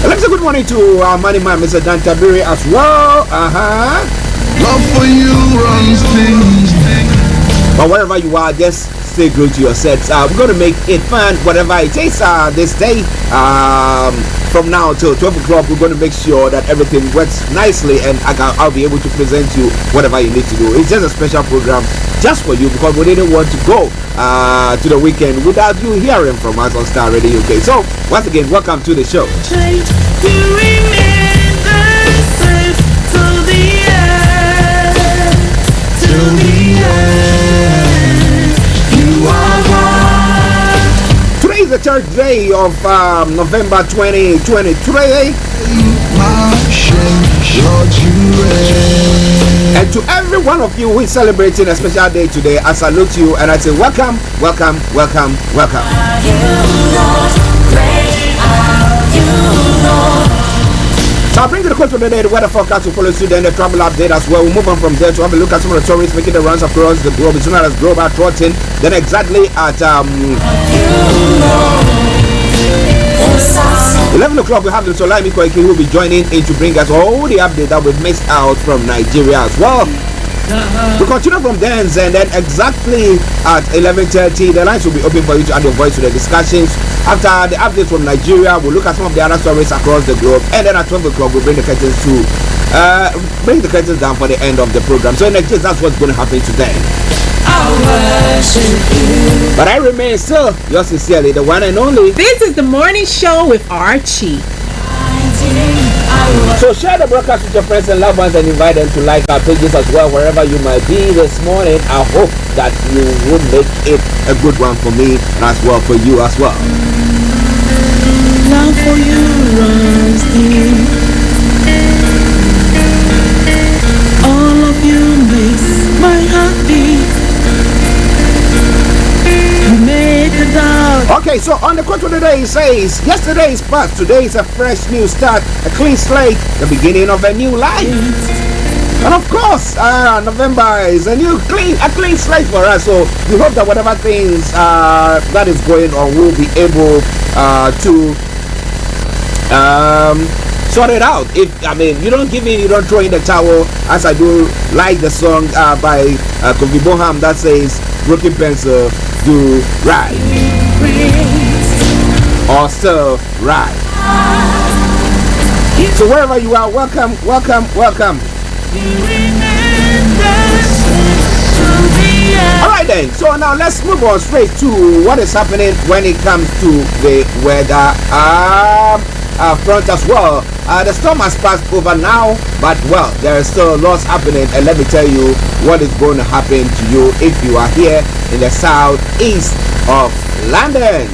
Let me say good morning to our money man, Mr. Dan Tabiri, as well. Love for you runs things. But wherever you are, just stay good to your sets. We're going to make it fun, whatever it takes this day. From now till 12 o'clock, we're going to make sure that everything works nicely, and I'll be able to present you whatever you need to do. It's just a special program just for you, because we didn't want to go to the weekend without you hearing from us on Starr Radio UK. So, once again, welcome to the show. Today is the third day of November 2023. And to every one of you who is celebrating a special day today, I salute you and I say welcome, welcome, welcome, welcome. So I'll bring you the quote for the day, the weather forecast will follow suit, then the travel update as well. We'll move on from there to have a look at some of the stories making the runs across the globe. It's known as Global Trotting. Then exactly at 11 o'clock, we have the Olayomi Koiki who will be joining in to bring us all the updates that we've missed out from Nigeria as well. We continue from there, and then exactly at 11:30, the lines will be open for you to add your voice to the discussions. After the updates from Nigeria, we'll look at some of the other stories across the globe, and then at 12 o'clock, we'll bring the curtains down for the end of the program. So in that case, that's what's going to happen today. But I remain still yours sincerely, the one and only. This is the morning show with Archie. So share the broadcast with your friends and loved ones and invite them to like our pages as well, wherever you might be this morning. I hope that you will make it a good one for me and as well for you as well. Love for you runs deep. All of you makes my heart beat. Make a doubt. Okay, so on the quote of the day it says, yesterday is past, today is a fresh new start, a clean slate, the beginning of a new life. And of course, November is a clean slate for us. So we hope that whatever things that is going on, we'll be able to sort it out. If you don't give in, you don't throw in the towel, as I do like the song by Koiki Boham that says, broken pencil do right or still right. So wherever you are, welcome. Alright then, so now let's move on straight to what is happening when it comes to the weather front as well. The storm has passed over now, but well, there is still lots happening, and let me tell you what is going to happen to you if you are here in the southeast of London.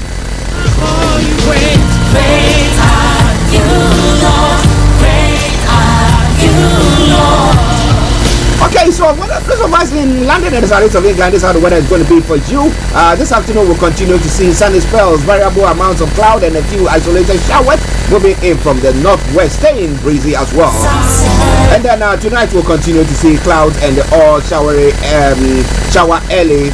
Okay, so because of us in London and the southeast of England, this is how the weather is going to be for you. This afternoon we'll continue to see sunny spells, variable amounts of cloud, and a few isolated showers moving in from the northwest, staying breezy as well. And then tonight we'll continue to see clouds and all shower early.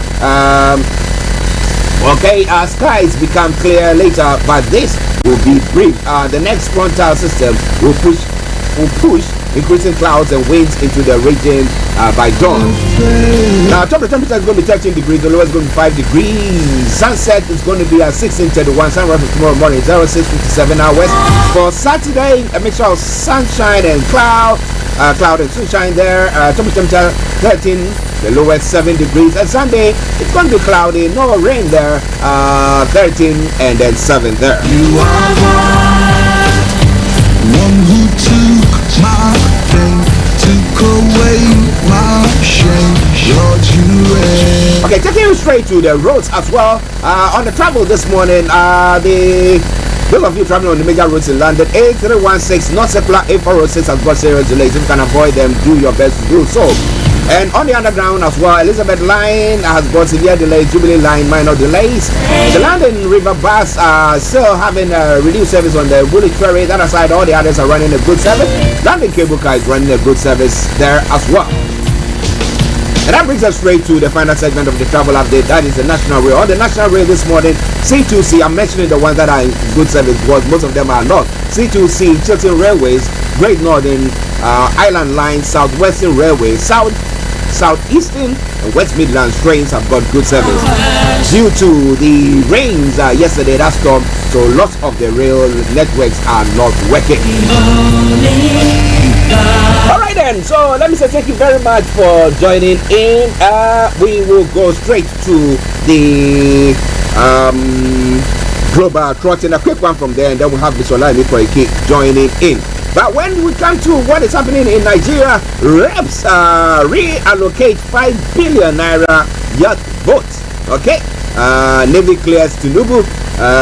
Skies become clear later, but this will be brief. The next frontal system will push increasing clouds and winds into the region by dawn. Now, top of the temperature is going to be 13 degrees, the lowest is going to be 5 degrees. Sunset is going to be at 16:31, sunrise tomorrow morning 06:57 hours. For Saturday, a mixture of sunshine and cloud and sunshine there. Top of the temperature 13, the lowest 7 degrees. And Sunday, it's going to be cloudy, no rain there, 13 and then 7 there. You are one who took my pain, took away my shame. Lord, you reign. Okay, taking you straight to the roads as well. On the travel this morning, those of you traveling on the major roads in London, A316 North Circular A406 has got serious delays. If you can avoid them, do your best to do so. And on the underground as well, Elizabeth Line has got severe delays, Jubilee Line minor delays. The London River bus are still having reduced service on the Woolwich Ferry. That aside, all the others are running a good service. London Cable Car is running a good service there as well. And that brings us straight to the final segment of the travel update. That is the National Rail. On the National Rail this morning, C2C, I'm mentioning the ones that are in good service because most of them are not. C2C, Chiltern Railways, Great Northern, Island Line, Southwestern Railway, Southeastern and West Midlands trains have got good service. Due to the rains yesterday, that storm, so lots of the rail networks are not working. Alright then, so let me say thank you very much for joining in. We will go straight to the Global Trotting, a quick one from there, and then we'll have Mr. Olayomi Koiki joining in. But when we come to what is happening in Nigeria, reps reallocate 5 billion naira yacht votes. Okay, Navy clears Tinubu.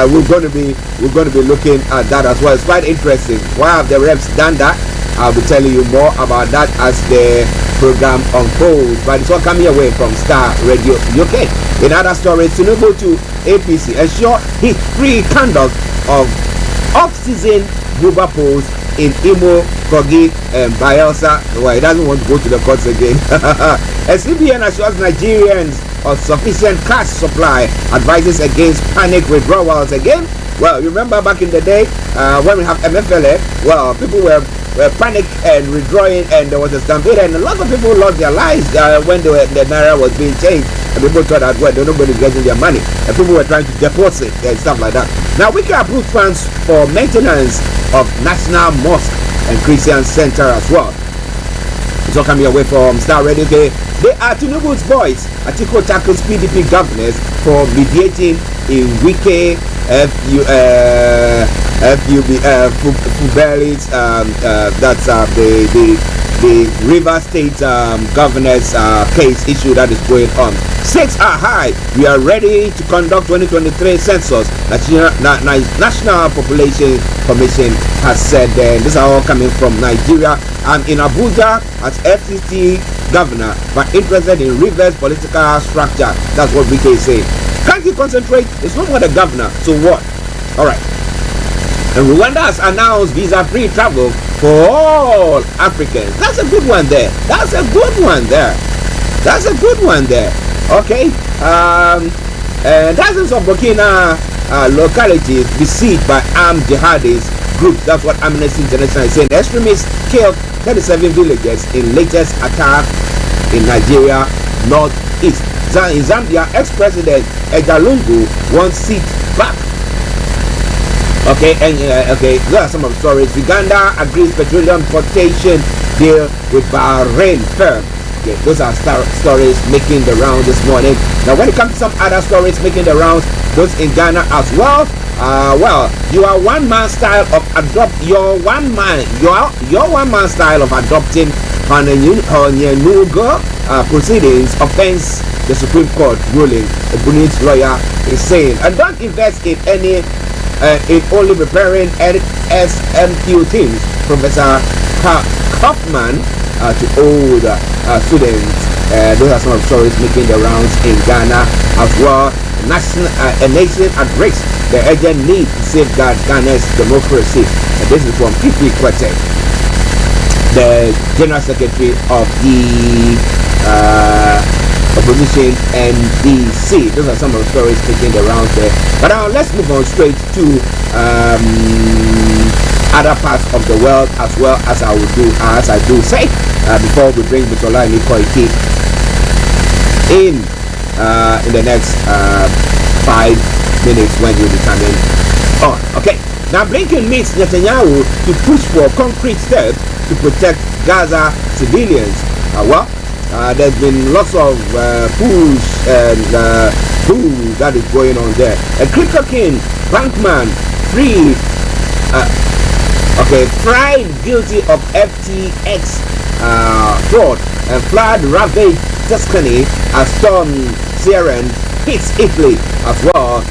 We're going to be looking at that as well. It's quite interesting. Why have the reps done that? I'll be telling you more about that as the program unfolds. But it's all coming away from Starr Radio UK. In other stories, Tinubu to APC ensure his free conduct of off-season Buba polls in Imo, Kogi, and Bayelsa. Well, he doesn't want to go to the courts again. A CBN assures Nigerians of sufficient cash supply, advises against panic withdrawals again. Well, you remember back in the day when we have MFLA, well, people were panic and withdrawing, and there was a stampede, and a lot of people lost their lives when the naira was being changed, and people thought that well, nobody's getting their money, and people were trying to deposit and stuff like that. Now we can approve funds for maintenance of National Mosque and Christian Center as well. It's all coming away from Starr Radio. They are Tinubu's boys. Atiku tackles PDP governors for mediating in Wike Fubelis, that's the River State governor's case issue that is going on. Stakes are high. We are ready to conduct 2023 census. National Population Commission has said. These are all coming from Nigeria. I'm in Abuja as FCC governor, but interested in Rivers political structure. That's what BK is saying. Can't you concentrate? It's not what the governor. So what? All right. And Rwanda has announced visa-free travel for all Africans. That's a good one there. That's a good one there. That's a good one there. Okay. Dozens of Burkina localities besieged by armed jihadist groups. That's what Amnesty International is saying. The extremists killed 37 villagers in latest attack in Nigeria northeast. In Zambia, ex-president Edgar Lungu wants seat back. Okay, and okay, those are some of the stories. Uganda agrees petroleum importation deal with Bahrain firm. Okay, those are stories making the round this morning. Now, when it comes to some other stories making the rounds, those in Ghana as well. Your one man style of your one man style of adopting Honyenugo proceedings offends the Supreme Court ruling. A Bunit's lawyer is saying, and don't invest in any. In only preparing SMQ teams, Professor Kaufman to old students. Those are some of the stories making the rounds in Ghana as well. A nation at risk. The urgent need to safeguard Ghana's democracy. This is from Fifi Kwete, the General Secretary of the Opposition NDC. Those are some of the stories making the rounds there. But now let's move on straight to other parts of the world, as well as I do say before we bring Mr. Olayomi Koiki in the next 5 minutes when you'll be coming on. Okay. Now Blinken meets Netanyahu to push for concrete steps to protect Gaza civilians. There's been lots of push and boo that is going on there. A crypto king, Bankman, tried guilty of FTX fraud and flood ravaged Tuscany as Storm Ciarán hits Italy as well.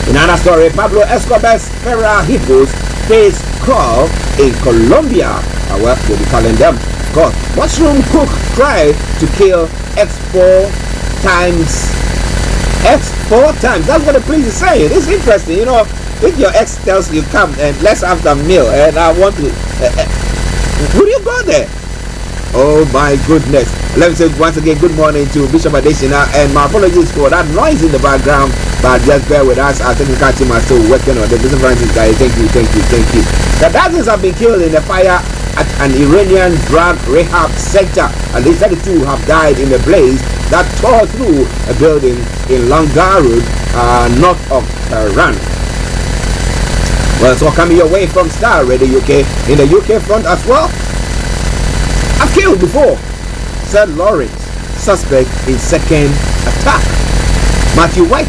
In another story, Pablo Escobar's Ferra Hippos face call in Colombia. We'll be calling them. God, mushroom cook tried to kill X4 times. That's what the police is saying. It's interesting, you know. If your ex tells you come and let's have the meal, and I want to, will you go there? Oh my goodness! Let me say once again, good morning to Bishop Adesina, and my apologies for that noise in the background. But just bear with us. Our technical team are still working on the Bishop Francis guy. Thank you. The dozens have been killed in the fire at an Iranian drug rehab center. At least 32 have died in a blaze that tore through a building in Langarud, north of Tehran. Well, so coming your way from Starr Radio UK. In the UK front as well, I've killed before, said Lawrence, suspect in second attack. Matthew White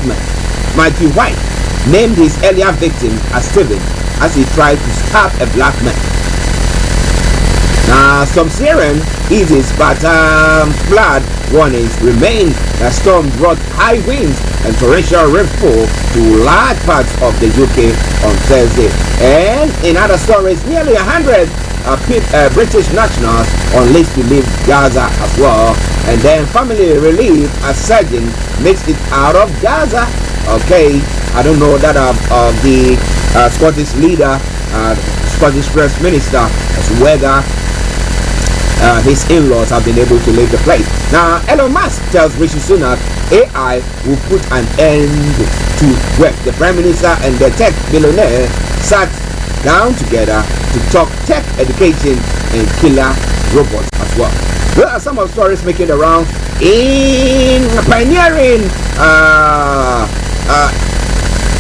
named his earlier victim as Stephen as he tried to stab a black man. Now, some Syrian eases, but flood warnings remain. The storm brought high winds and torrential rainfall to large parts of the UK on Thursday. And in other stories, nearly 100 British nationals on list to leave Gaza as well. And then family relief as surgeon makes it out of Gaza. Okay, I don't know that the Scottish leader, Scottish First Minister, as whether his in-laws have been able to leave the place. Now, Elon Musk tells Rishi Sunak AI will put an end to work. The Prime Minister and the tech billionaire sat down together to talk tech education and killer robots as well. There are some of the stories making the rounds in pioneering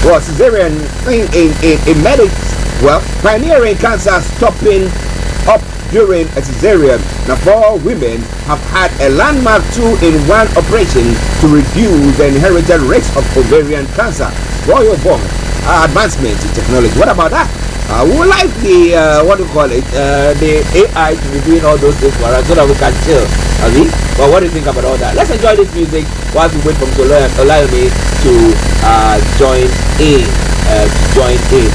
cesarean in medics. Well, pioneering cancer stopping up during a cesarean. Now, 4 women have had a landmark 2-in-1 operation to reduce the inherited risk of ovarian cancer. Royal Bond advancement in technology. What about that? We would like the the AI to be doing all those things for us so that we can chill. But what do you think about all that? Let's enjoy this music while we wait for Olayomi to join in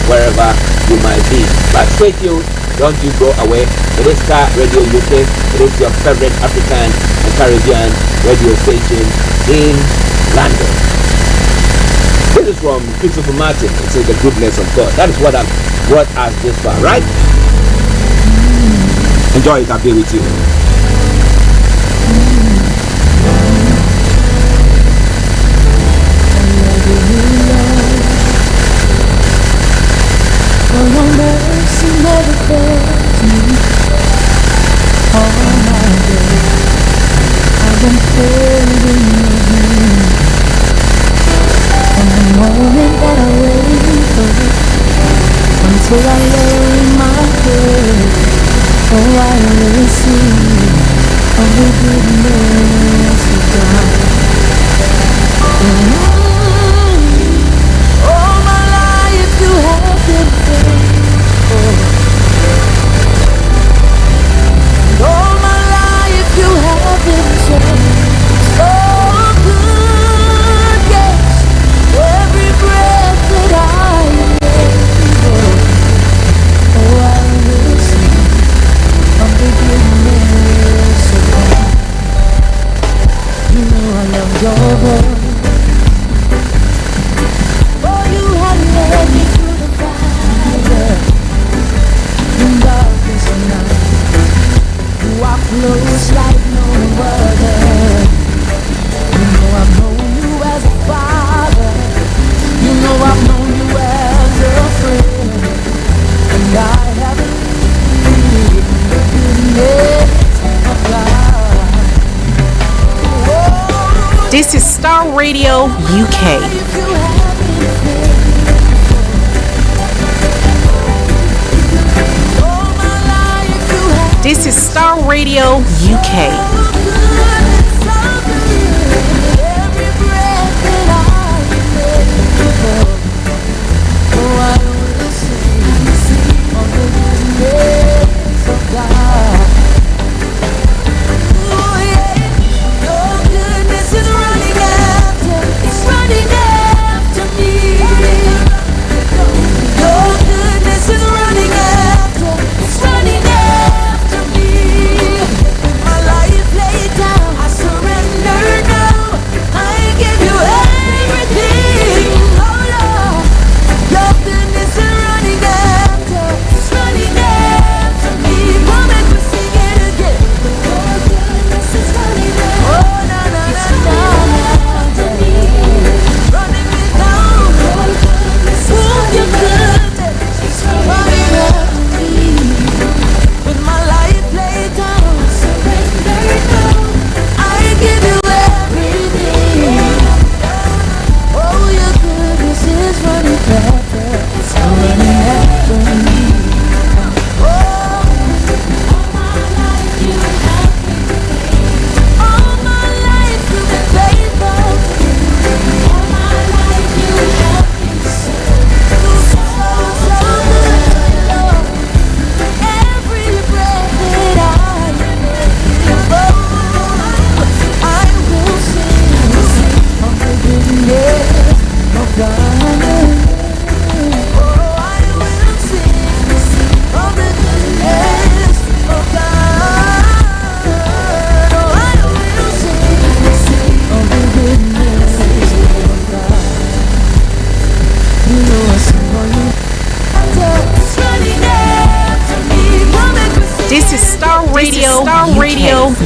wherever you might be. But stay tuned, don't you go away. It is Starr Radio UK. It is your favorite African and Caribbean radio station in London. This is from Christopher Martin. It says the goodness of God. That is what has this far, right? Enjoy it. I'll be with you. For your mercy never fails me. All my days I've been held in your hand. From the moment that I wake up until I lay my head, oh, I will sing of the goodness of God. All my life you have been faithful. All my life you have been so good, yes. Every breath that I take, oh, I will sing of the goodness of God. You know I love your voice. Oh, you have led me through the fire in darkness and night. You are close like no other. You know I've known you as a father. You know I've known you as a friend. And I have lived the goodness of God. This is Starr Radio UK. This is Starr Radio UK.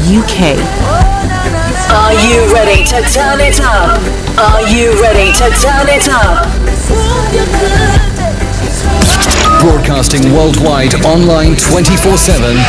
UK. Are you ready to turn it up? Are you ready to turn it up? Broadcasting worldwide, online 24/7.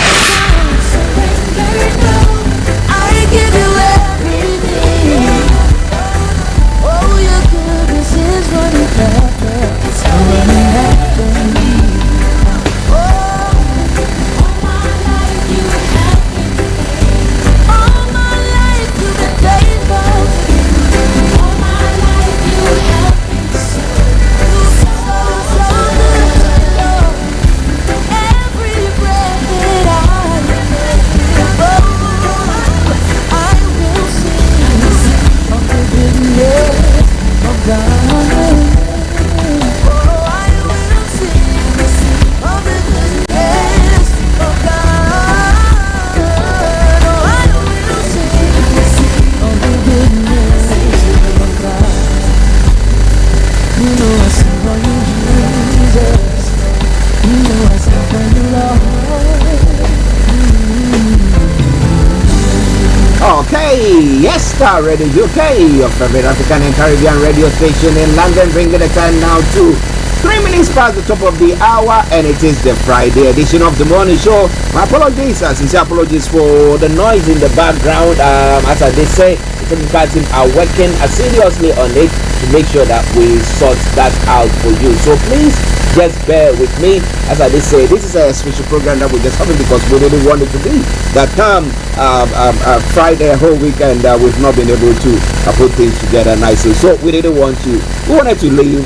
Yes, Star Radio UK, your favorite African and Caribbean radio station in London, bringing the time now to 3 minutes past the top of the hour, and it is the Friday edition of the morning show. My apologies, sincere apologies for the noise in the background. As I did say, the technical team are working seriously on it to make sure that we sort that out for you. So please just bear with me. As I did say, this is a special program that we're just having because we really want it to be that Friday, a whole weekend, we've not been able to put things together nicely. So we didn't want to, we wanted to leave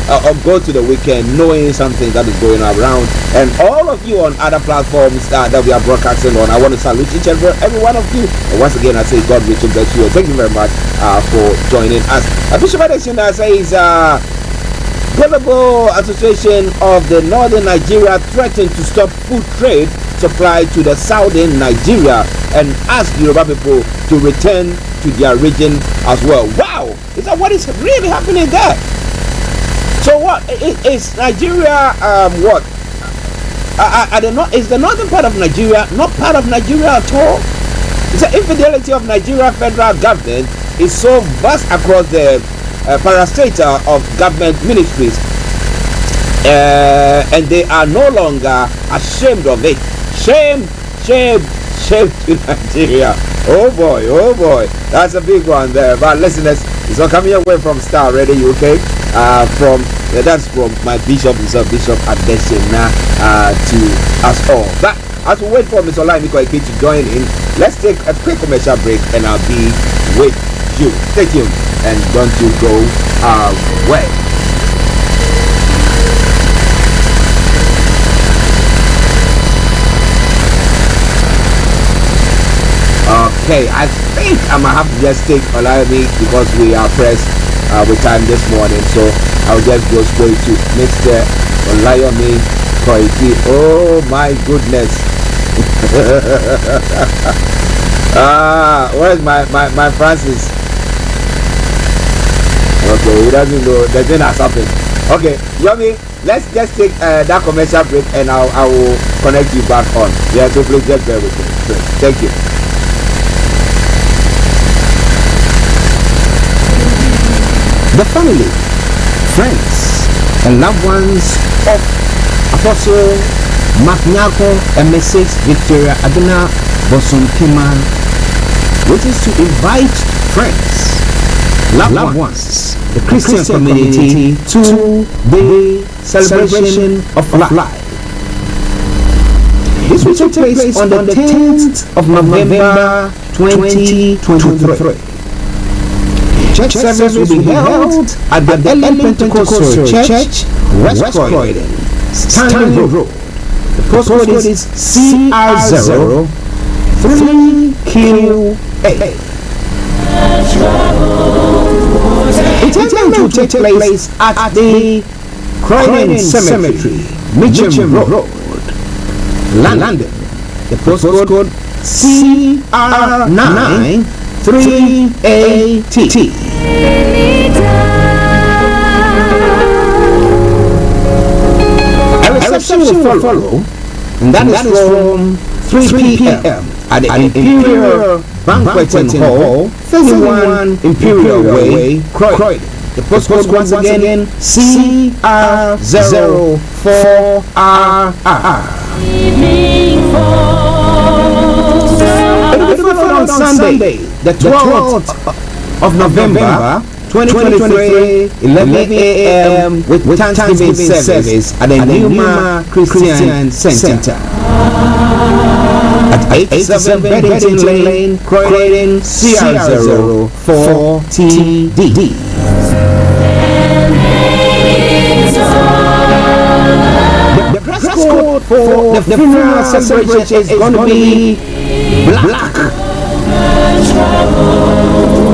or go to the weekend knowing something that is going around. And all of you on other platforms that we are broadcasting on, I want to salute each and every one of you. And once again, I say God richly bless you. Thank you very much for joining us. Bishop Adesina says, Global Association of the Northern Nigeria threatened to stop food trade supply to the southern Nigeria and ask Yoruba people to return to their region as well. Wow! Is that what is really happening there? So what is Nigeria? What? I don't know. Is the northern part of Nigeria not part of Nigeria at all? The infidelity of Nigeria federal government is so vast across the parastatal of government ministries, and they are no longer ashamed of it. Shame to Nigeria. Oh boy, that's a big one there. But listeners, it's all coming away from Starr Radio UK. That's from my bishop himself, Bishop Adesina, to us all. But as we wait for Mr. Olayomi Koiki to join in, let's take a quick commercial break, and I'll be with you. Stay tuned and don't you go away. Okay, I think I might have to just take Olayomi because we are pressed with time this morning, so I'll just go straight to Mr. Olayomi Koiki. Oh my goodness. Where's my Francis? Okay, he doesn't know. The thing has happened. Okay, Yomi, let's just take that commercial break, and I will connect you back on. Yeah, so please just bear with me. Thank you. The family, friends, and loved ones of Apostle Maknyako and Mrs. Victoria Abena Bosunkima wishes to invite friends, loved ones, the Christian community to the celebration of life. This will take place on the 10th of November 2023. Church service will be held at the Elim Pentecostal Church, West Croydon, Stanley Road. The postcode is CR0 3QA. It will take place at the Croydon Cemetery, Mitcham Road, London. The postcode CR9 3AT. A reception will follow, and that is from 3 p.m. at the Imperial Banqueting Hall, 31 Imperial Way, Croydon. The postcode once again CR04RR. It will be followed on Sunday, the 12th of November 2023, 11 a.m. with Thanksgiving service at the Numa Christian Center at 87 Beddington Lane, Croydon, CR04TD. The dress code for the funeral celebration is going to be black.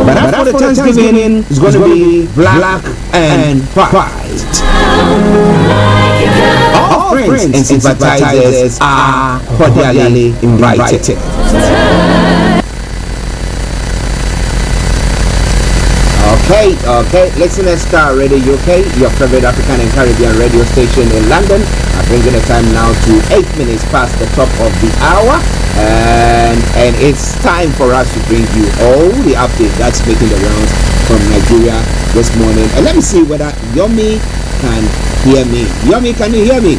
But after the Thanksgiving, it's going to be black and white. All friends and sympathizers are cordially invited. Okay, listeners, Starr Radio UK, your favorite African and Caribbean radio station in London. I'm bringing the time now to 8 minutes past the top of the hour, and it's time for us to bring you all the update that's making the rounds from Nigeria this morning. And let me see whether Yomi can hear me. Yomi, can you hear me?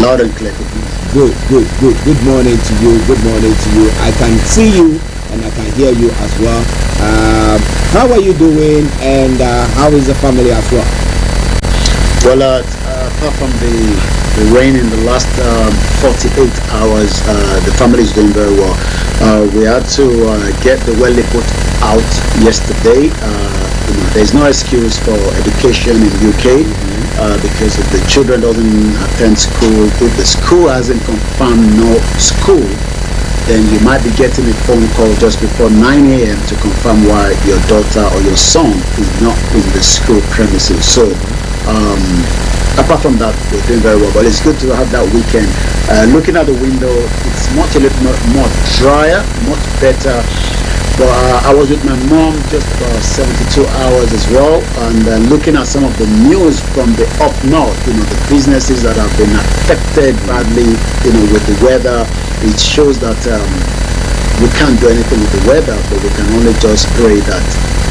Loud and clear. Good morning to you. Good morning to you. I can see you and I can hear you as well. How are you doing, and how is the family as well? Well, apart from the rain in the last 48 hours, the family is doing very well. We had to get the well put out yesterday. There's no excuse for education in UK because if the children doesn't attend school, if the school hasn't confirmed no school, then you might be getting a phone call just before 9 a.m. to confirm why your daughter or your son is not in the school premises. So apart from that, we're doing very well, but it's good to have that weekend. Looking at the window, it's a little more drier, much better. But I was with my mom just about 72 hours as well, and looking at some of the news from the up north, the businesses that have been affected badly, with the weather. It shows that we can't do anything with the weather, but we can only just pray that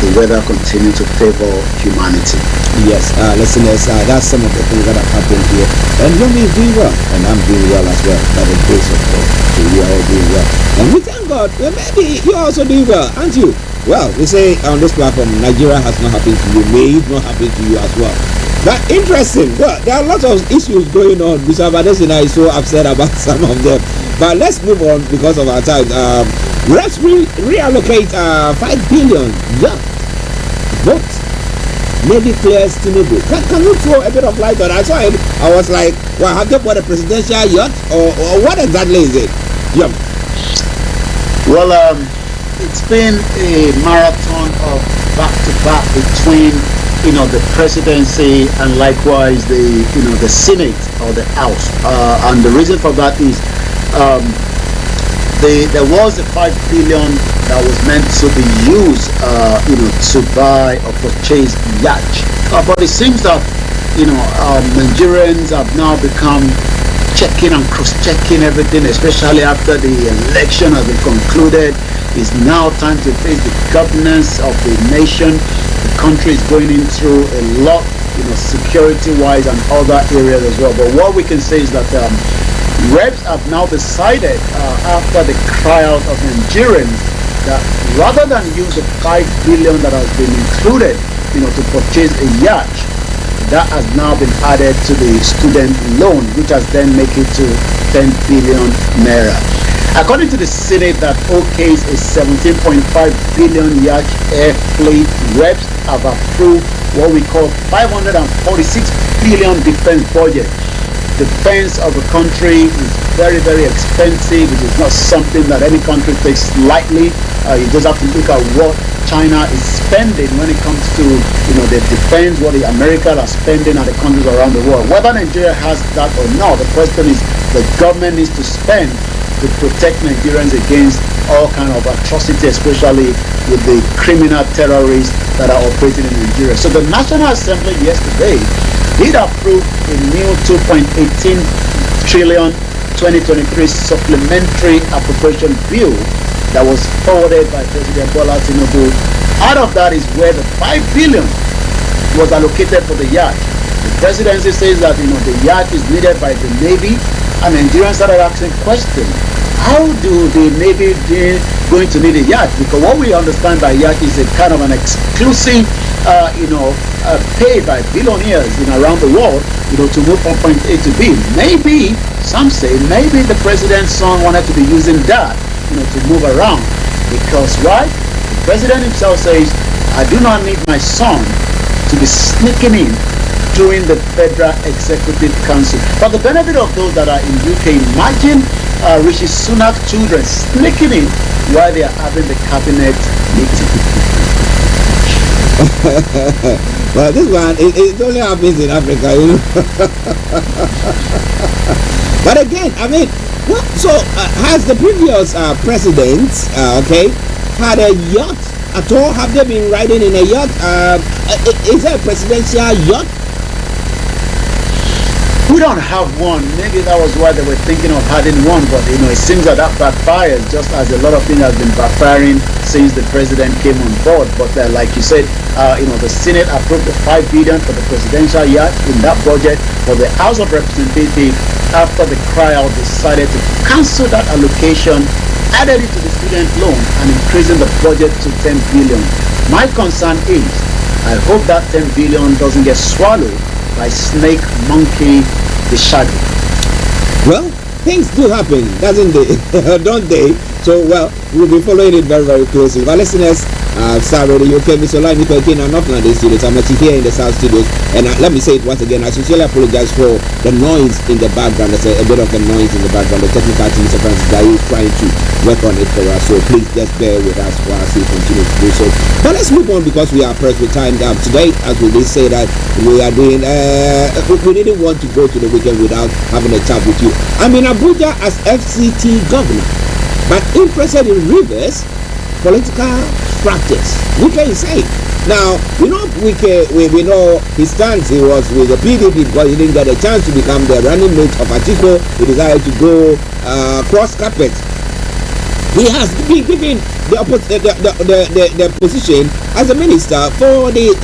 the weather continue to favor humanity. Yes, listeners, that's some of the things that have happened here. And Yomi is doing well, and I'm doing well as well, by the grace of God. So we are all doing well. And we thank God, well, maybe you're also doing well, aren't you? Well, we say on this platform, Nigeria has not happened to you, may it not happen to you as well. But interesting, well, there are lots of issues going on. Mr. Badesina is so upset about some of them. But let's move on because of our time. Let's reallocate 5 billion. Yeah. Vote. Maybe clears Tinubu. Can you throw a bit of light on that? I saw it. I was like, well, have they bought a presidential yacht? Or what exactly is it? Yeah. Well, it's been a marathon of back-to-back between the presidency and likewise the Senate or the House, and the reason for that is there was a 5 billion that was meant to be used to buy or purchase yacht, but it seems that Nigerians have now become checking and cross-checking everything, especially after the election has been concluded. It's now time to face the governance of the nation. The country is going in through a lot, security-wise and other areas as well. But what we can say is that reps have now decided, after the cry out of Nigerians, that rather than use the 5 billion that has been included, to purchase a yacht, that has now been added to the student loan, which has then make it to 10 billion naira. According to the Senate that okays a 17.5 billion yacht air fleet, reps have approved what we call 546 billion defense budget. Defense of a country is very, very expensive. It is not something that any country takes lightly. You just have to look at what China is spending when it comes to the defense, what the Americans are spending and the countries around the world. Whether Nigeria has that or not, the question is the government needs to spend to protect Nigerians against all kind of atrocity, especially with the criminal terrorists that are operating in Nigeria. So the National Assembly yesterday did approve a new 2.18 trillion 2023 supplementary appropriation bill that was forwarded by President Bola Tinubu. Out of that is where the 5 billion was allocated for the yacht. The presidency says that the yacht is needed by the Navy, and Nigerians started asking questions. How do the Navy going to need a yacht? Because what we understand by yacht is a kind of an exclusive, paid by billionaires around the world, to move from point A to B. Maybe, some say, maybe the president's son wanted to be using that, to move around. Because why? The president himself says, I do not need my son to be sneaking in during the Federal Executive Council. For the benefit of those that are in UK, imagine Rishi Sunak's children sneaking in while they are having the cabinet meeting. Well, this one, it only happens in Africa, But again, I mean, has the previous president, had a yacht at all? Have they been riding in a yacht? Is there a presidential yacht? We don't have one. Maybe that was why they were thinking of having one, but it seems that backfires, just as a lot of things have been backfiring since the president came on board. But like you said, the Senate approved the $5 billion for the presidential yacht in that budget, but the House of Representatives, after the crowd, decided to cancel that allocation, added it to the student loan, and increasing the budget to $10 billion. My concern is, I hope that $10 billion doesn't get swallowed by snake, monkey, the shadow. Well, things do happen, doesn't they? Don't they? So, well, we'll be following it very, very closely. Our listeners, Starr Radio UK, Mr. Olayomi Koiki, and not the studios. I'm actually here in the South Studios. And let me say it once again, I sincerely apologize for the noise in the background. There's a bit of a noise in the background. The technical team, Mr. Francis Dai, is trying to work on it for us. So please just bear with us while we continue to do so. But let's move on because we are pressed with time. Today, as we did say that we are doing, we didn't want to go to the weekend without having a chat with you. I'm in Abuja as FCT governor, but interested in Rivers political practice. Wike is saying. Now, Wike, we know his stance. He was with the PDP because he didn't get a chance to become the running mate of Atiku. He decided to go cross carpet. He has been given the position as a minister for the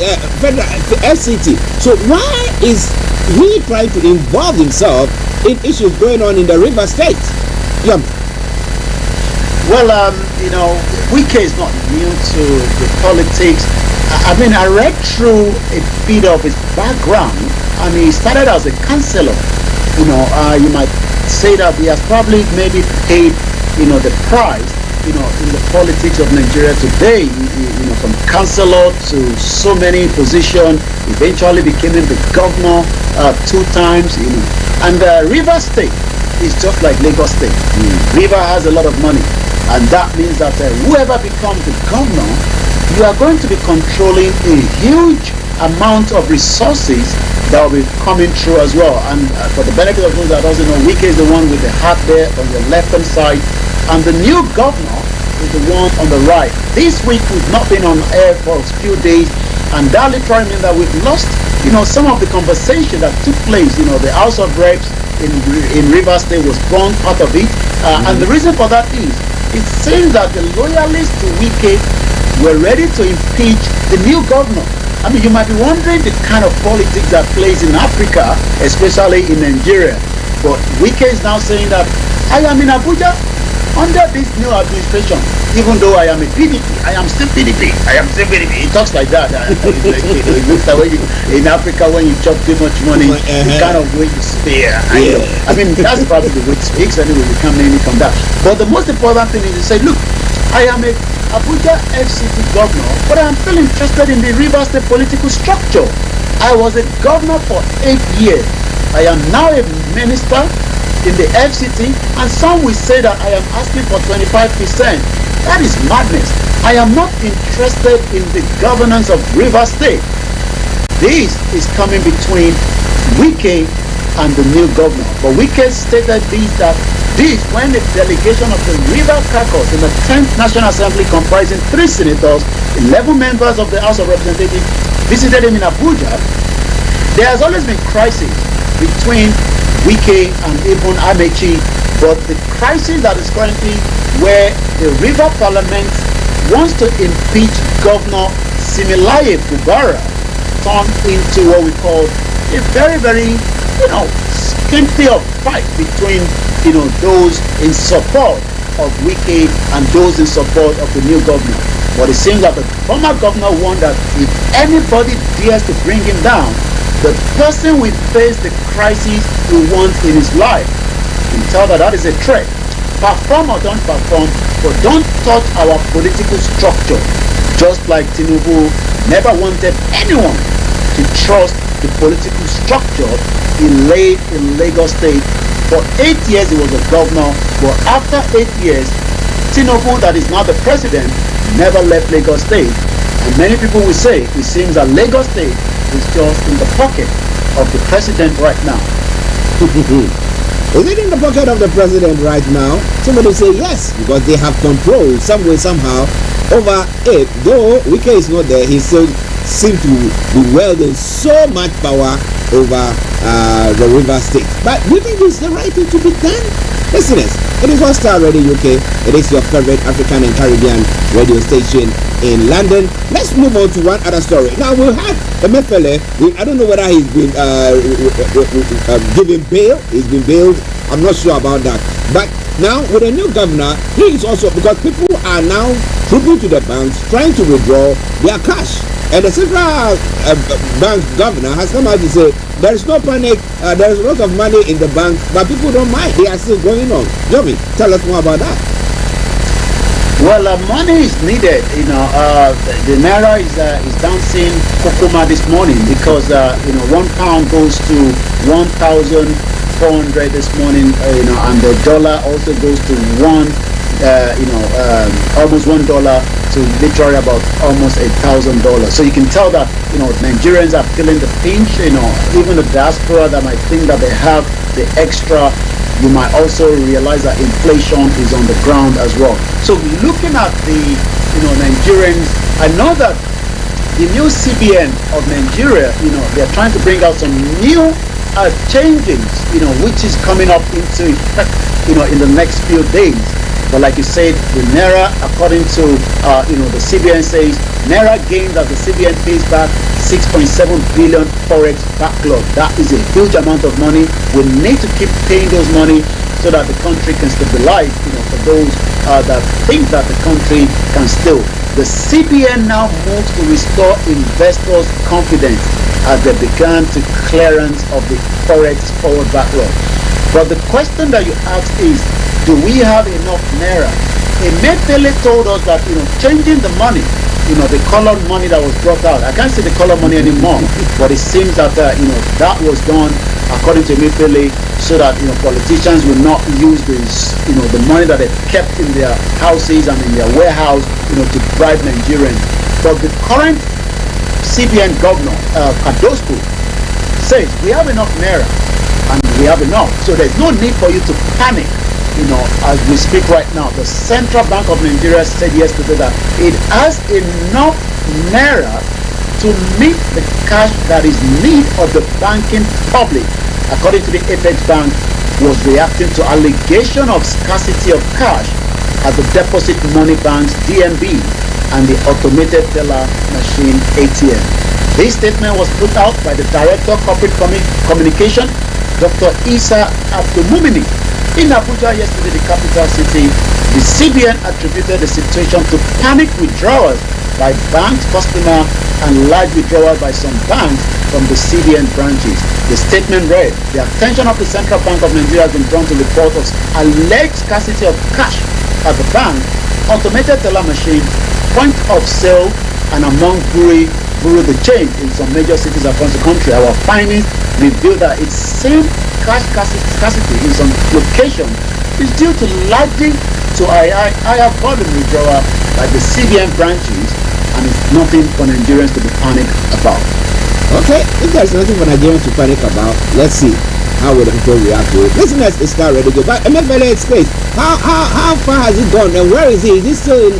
federal FCT. So why is he trying to involve himself in issues going on in the River State? Yeah. Well, Wike is not new to the politics. I mean, I read through a bit of his background, and he started as a councillor. You might say that he has probably maybe paid, the price, in the politics of Nigeria today. From councillor to so many positions, eventually becoming the governor 2 times. And River State is just like Lagos State. River has a lot of money. And that means that whoever becomes the governor, you are going to be controlling a huge amount of resources that will be coming through as well. And for the benefit of those that doesn't know, Wike is the one with the hat there on the left-hand side, and the new governor is the one on the right. This week we've not been on air for a few days, and that literally means that we've lost, some of the conversation that took place. The House of Reps in River State was born out of it, and the reason for that is, it seems that the loyalists to Wike were ready to impeach the new governor. I mean, you might be wondering the kind of politics that plays in Africa, especially in Nigeria. But Wike is now saying that I am in Abuja under this new administration, even though I am a PDP, I am still PDP. I am still PDP. He talks like that. It looks like in Africa, when you chop too much money, the kind of way you spare. I mean, that's probably the way it speaks. Anyway, we can't name it from that. But the most important thing is to say, look, I am a Abuja FCT governor, but I am still interested in the River State political structure. I was a governor for 8 years. I am now a minister in the FCT, and some will say that I am asking for 25%. That is madness. I am not interested in the governance of River State. This is coming between Wike and the new governor. But Wike stated that when the delegation of the River Caucus in the 10th National Assembly, comprising 3 senators, 11 members of the House of Representatives, visited him in Abuja, there has always been crisis between Wike and even Amechi, but the crisis that is currently where the River Parliament wants to impeach Governor Similaye Fubara turned into what we call a very, very, skimpy of fight between, those in support of Wike and those in support of the new governor. But it seems that the former governor warned that if anybody dares to bring him down, the person will face the crisis he wants in his life. You can tell that is a threat. Perform or don't perform, but don't touch our political structure. Just like Tinubu never wanted anyone to trust the political structure he laid in Lagos State. For 8 years he was a governor, but after 8 years, Tinubu, that is now the president, never left Lagos State. And many people will say it seems that Lagos State is just in the pocket of the president right now. Is it in the pocket of the president right now? Somebody will say yes, because they have control some way, somehow over it. Though Wike is not there, he's still seem to be wielding so much power over the river state. But do you think it's the right thing to be done? Listeners, it is on Star Radio UK. It is your favorite African and Caribbean radio station in London. Let's move on to one other story. Now, we had Emefiele. I don't know whether he's been given bail. He's been bailed. I'm not sure about that. But now, with a new governor, he is also, because people are now trooping to the banks trying to withdraw their cash. And the central bank governor has come out to say there is no panic, there is a lot of money in the bank, but people don't mind. They are still going on. Yomi, tell us more about that. Well, money is needed. The naira is dancing kokoma this morning because £1 goes to 1,400 this morning. And the dollar also goes to almost $1 to literally about almost $1,000. So you can tell that Nigerians are feeling the pinch. Even the diaspora that might think that they have the extra, you might also realize that inflation is on the ground as well. So looking at the Nigerians, I know that the new CBN of Nigeria, they're trying to bring out some new changes, which is coming up into effect, in the next few days. But like you said, the naira, according to the CBN says, naira gains as the CBN pays back 6.7 billion forex backlog. That is a huge amount of money. We need to keep paying those money so that the country can stabilize. For those that think that the country can still. The CBN now moves to restore investors' confidence as they began to clearance of the forex forward backlog. But the question that you ask is, do we have enough naira? Emefiele told us that changing the money, the colored money that was brought out. I can't see the colored money anymore, but it seems that that was done according to Emefiele, so that politicians will not use this, the money that they kept in their houses and in their warehouse, to bribe Nigerians. But the current CBN governor, Cardoso, says we have enough naira and we have enough, so there's no need for you to panic. As we speak right now, the Central Bank of Nigeria said yesterday that it has enough naira to meet the cash that is need of the banking public. According to the Apex Bank, was reacting to allegation of scarcity of cash at the deposit money banks DMB and the automated teller machine ATM. This statement was put out by the Director of Corporate Communication, Dr. Isa Abdulmumini. In Abuja yesterday, the capital city, the CBN attributed the situation to panic withdrawals by banks, customers, and large withdrawals by some banks from the CBN branches. The statement read, the attention of the Central Bank of Nigeria has been drawn to reports of alleged scarcity of cash at the bank, automated teller machine, point of sale, and among bureau the change in some major cities across the country. Our findings reveal that it seems cash scarcity in some locations is due to largely to higher volume withdrawal by the CBN branches, and it's nothing for Nigerians to be panicked about. Okay, if there's nothing for Nigerians to panic about, let's see how will the people react to it. Listeners, it's Starr Radio Go. But Emefiele space, how far has it gone and where is he? Is he still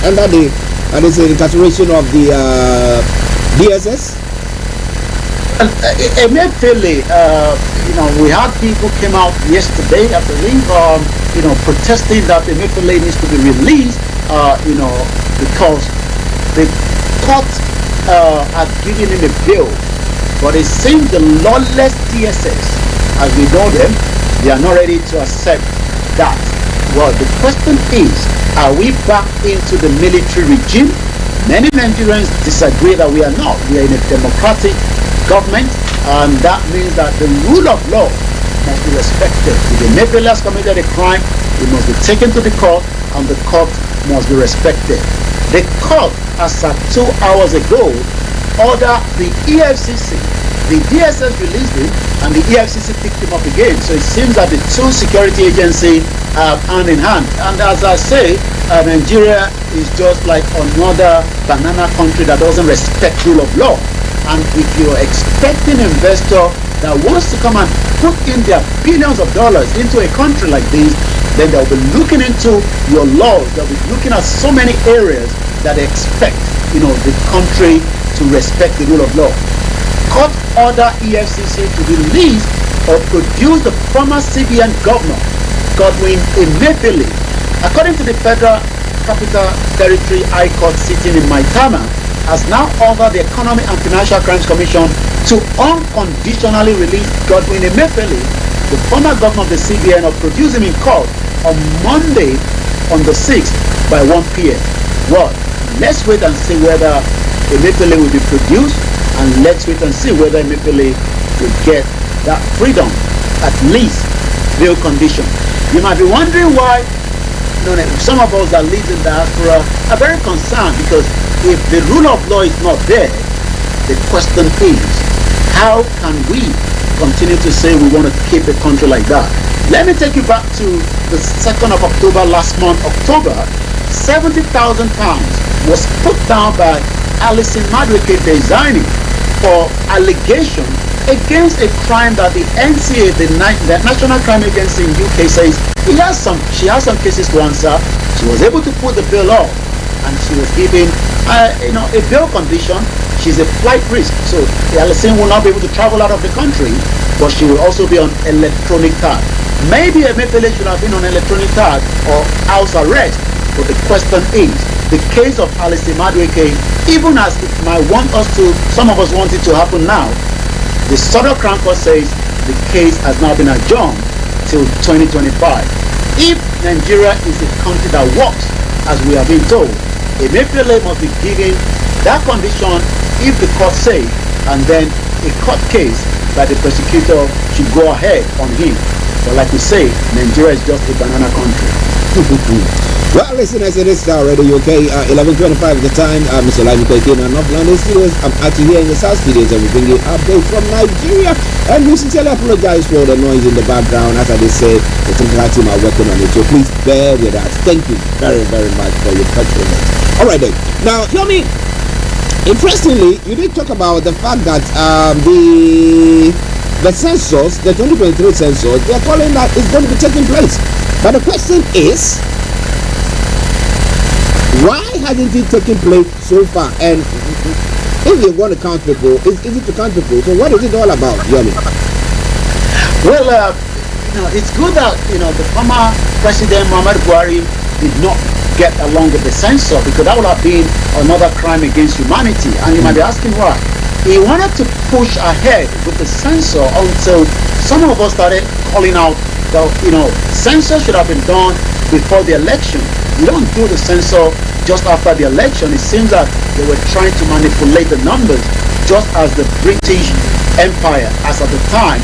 under the incarceration of the DSS? Emefiele, we had people came out yesterday, I believe, protesting that Emefiele needs to be released, because the court had given him a bail. But it seems the lawless DSS, as we know them, they are not ready to accept that. Well, the question is, are we back into the military regime? Many Nigerians disagree that we are not. We are in a democratic government, and that means that the rule of law must be respected. If the Emefiele has committed a crime, it must be taken to the court, and the court must be respected. The court, as at 2 hours ago, ordered the EFCC. The DSS released him, and the EFCC picked him up again. So it seems that the two security agencies are hand in hand. And as I say, Nigeria is just like another banana country that doesn't respect rule of law. And if you're expecting an investor that wants to come and put in their billions of dollars into a country like this, then they'll be looking into your laws. They'll be looking at so many areas that they expect the country to respect the rule of law. Court order EFCC to release or produce the former CBN governor, Godwin Emefiele. According to the Federal Capital Territory High Court sitting in Maitama, has now ordered the Economic and Financial Crimes Commission to unconditionally release Godwin Emefiele, the former governor of the CBN, or produce him in court on Monday on the 6th by 1 p.m. Well, let's wait and see whether Emefiele will be produced, and let's wait and see whether Emefiele will get that freedom, at least bail condition. You might be wondering why some of us that live in diaspora are very concerned, because if the rule of law is not there, the question is, how can we continue to say we want to keep a country like that? Let me take you back to the 2nd of October last month, October. 70,000 pounds was put down by Alison Madueke Designing for allegation against a crime that the NCA, the National Crime Agency in UK, says she has some cases to answer. She was able to put the bill off, and she was given a bail condition. She's a flight risk, so Alison will not be able to travel out of the country, but she will also be on electronic tag. Maybe Emefiele should have been on electronic tag or house arrest, but the question is, the case of Alison Madueke, even as it might want us to, some of us want it to happen now, the Southern Crown Court says the case has now been adjourned till 2025. If Nigeria is a country that works, as we have been told, Emefiele must be given that condition if the court say, and then a court case that the prosecutor should go ahead on him. But like we say, Nigeria is just a banana country. Well, listeners, it is Starr Radio UK, 11:25 at the time. Mr. Koiki in our North London studios. I'm Archie here in the South studios, and we bring you updates from Nigeria. And we sincerely apologize for the noise in the background. As I just said, the technical team are working on it, so please bear with us. Thank you very, very much for your patronage. All right then. Now, tell me, interestingly, you did talk about the fact that the census, the 2023 census, they are calling that it's going to be taking place. But the question is, why hasn't it taken place so far? And if you want to count people, it's easy to count people. So what is it all about, Yomi? Well, it's good that the former President Muhammadu Buhari did not get along with the censor, because that would have been another crime against humanity. And you might be asking why. He wanted to push ahead with the censor until some of us started calling out that censor should have been done before the election. You don't do the censor just after the election. It seems that they were trying to manipulate the numbers, just as the British Empire, as at the time,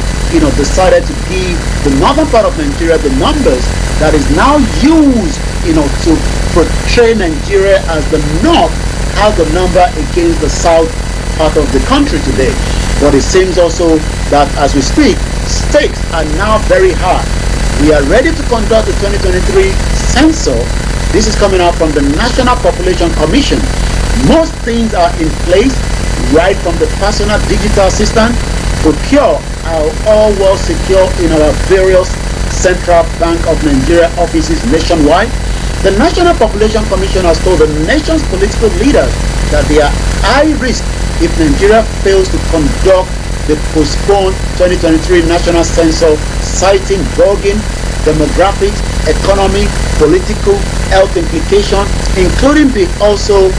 decided to give the northern part of Nigeria the numbers that is now used, to portray Nigeria as the north has the number against the south part of the country today. But it seems also that as we speak, stakes are now very high. We are ready to conduct the 2023 census. This is coming out from the National Population Commission. Most things are in place, right from the personal digital assistant, procure our all well secure in our various Central Bank of Nigeria offices nationwide. The National Population Commission has told the nation's political leaders that they are high risk if Nigeria fails to conduct the postponed 2023 national census, citing bugging, demographics, economic, political, health implications, including the also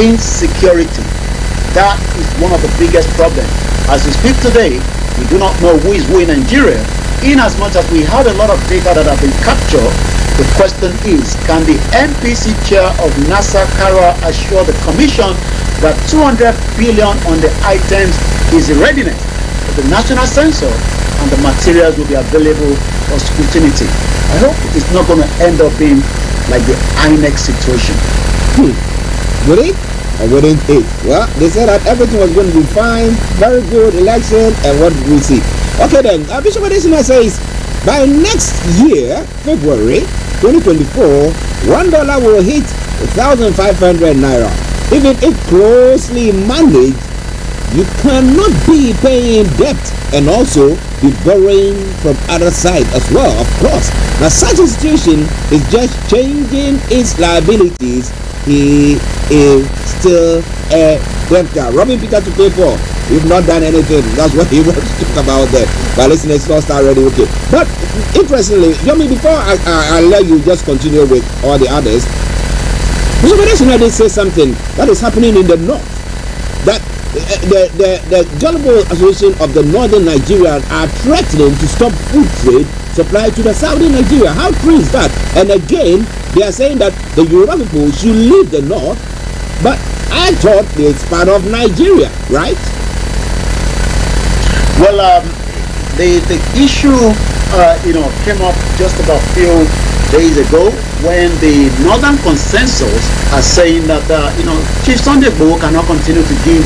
insecurity. That is one of the biggest problems. As we speak today, we do not know who is who in Nigeria. In as much as we have a lot of data that have been captured, the question is, can the MPC chair of NASA, Kara, assure the commission that 200 billion on the items is in readiness for the national census and the materials will be available for scrutiny? I hope it's not going to end up being like the INEC situation. Would it? Or wouldn't it? Well, they said that everything was going to be fine, very good election, and what did we see? Okay then, Bishop Adesina says, by next year, February 2024, $1 will hit 1,500 naira. Even if closely managed, you cannot be paying debt and also be borrowing from other side as well, of course. Now such a situation is just changing its liabilities. He is still a debtor. Robbing Peter to pay Paul. You've not done anything. That's what he wants to talk about there. But listen, it's not Starr already okay. But interestingly, Yomi, before I let you just continue with all the others, Mr. did say something that is happening in the north. That the Gullible Association of the Northern Nigeria are threatening to stop food trade supply to the Southern Nigeria. How true is that? And again, they are saying that the Yoruba people should leave the north, but I thought it's part of Nigeria, right? Well, the issue, came up just about a few days ago when the Northern Consensus are saying that, Chief Sunday Igboho cannot continue to give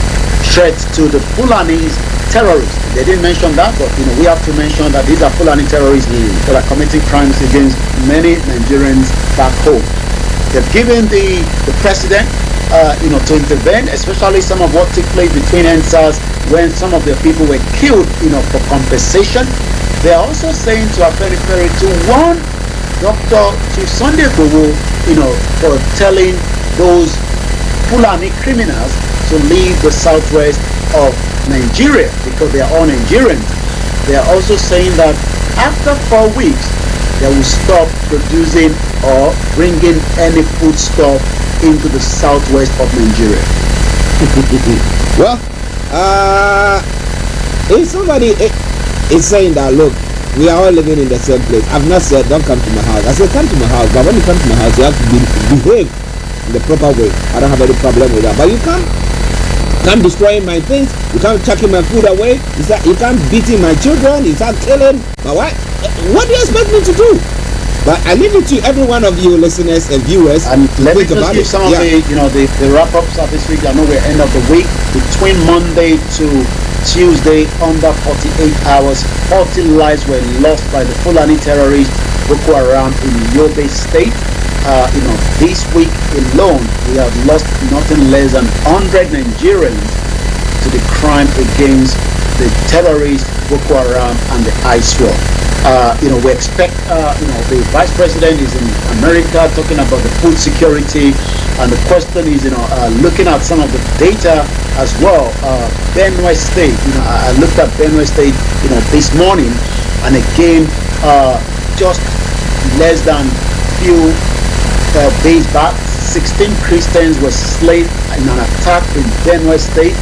threats to the Fulanis terrorists. They didn't mention that, but, we have to mention that these are Fulani terrorists that are committing crimes against many Nigerians back home. They've given the president, to intervene, especially some of what took place between NSAS when some of their people were killed, for compensation. They are also saying to Afenifere to warn Dr. Chief Sunday Igboho, for telling those Fulani criminals to leave the southwest of Nigeria because they are all Nigerians. They are also saying that after 4 weeks, they will stop producing or bringing any food stuff into the southwest of Nigeria. Well, if somebody is saying that, look, we are all living in the same place. I've not said don't come to my house. I said come to my house, but when you come to my house, you have to behave in the proper way. I don't have any problem with that. But you can't destroying my things. You can't chucking my food away. You can't beating my children. You can't killing my wife. What do you expect me to do? But I leave it to every one of you listeners and viewers and to let me think just about give it. some of the wrap-ups of this week. I know we're end of the week. Between Monday to Tuesday, under 48 hours, 40 lives were lost by the Fulani terrorists Boko Haram in Yobe State. This week alone, we have lost nothing less than 100 Nigerians to the crime against the terrorists Boko Haram and the ISWAP. We expect, the Vice President is in America talking about the food security, and the question is, looking at some of the data as well. Benue State, I looked at Benue State, this morning, and again, just less than few days back, 16 Christians were slain in an attack in Benue State.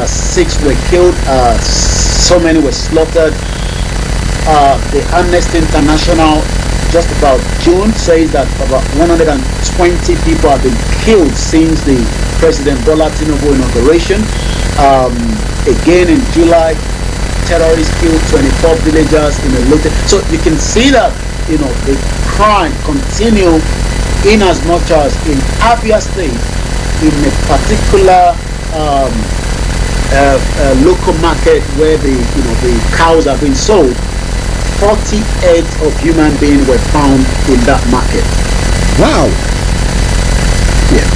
6 were killed, so many were slaughtered. The Amnesty International, just about June, says that about 120 people have been killed since the President Bola Tinubu inauguration. Again in July, terrorists killed 24 villagers in a looted. So you can see that the crime continue in as much as in Abia State, in a particular local market where the cows are being sold. 40 heads of human beings were found in that market. Wow. Yeah.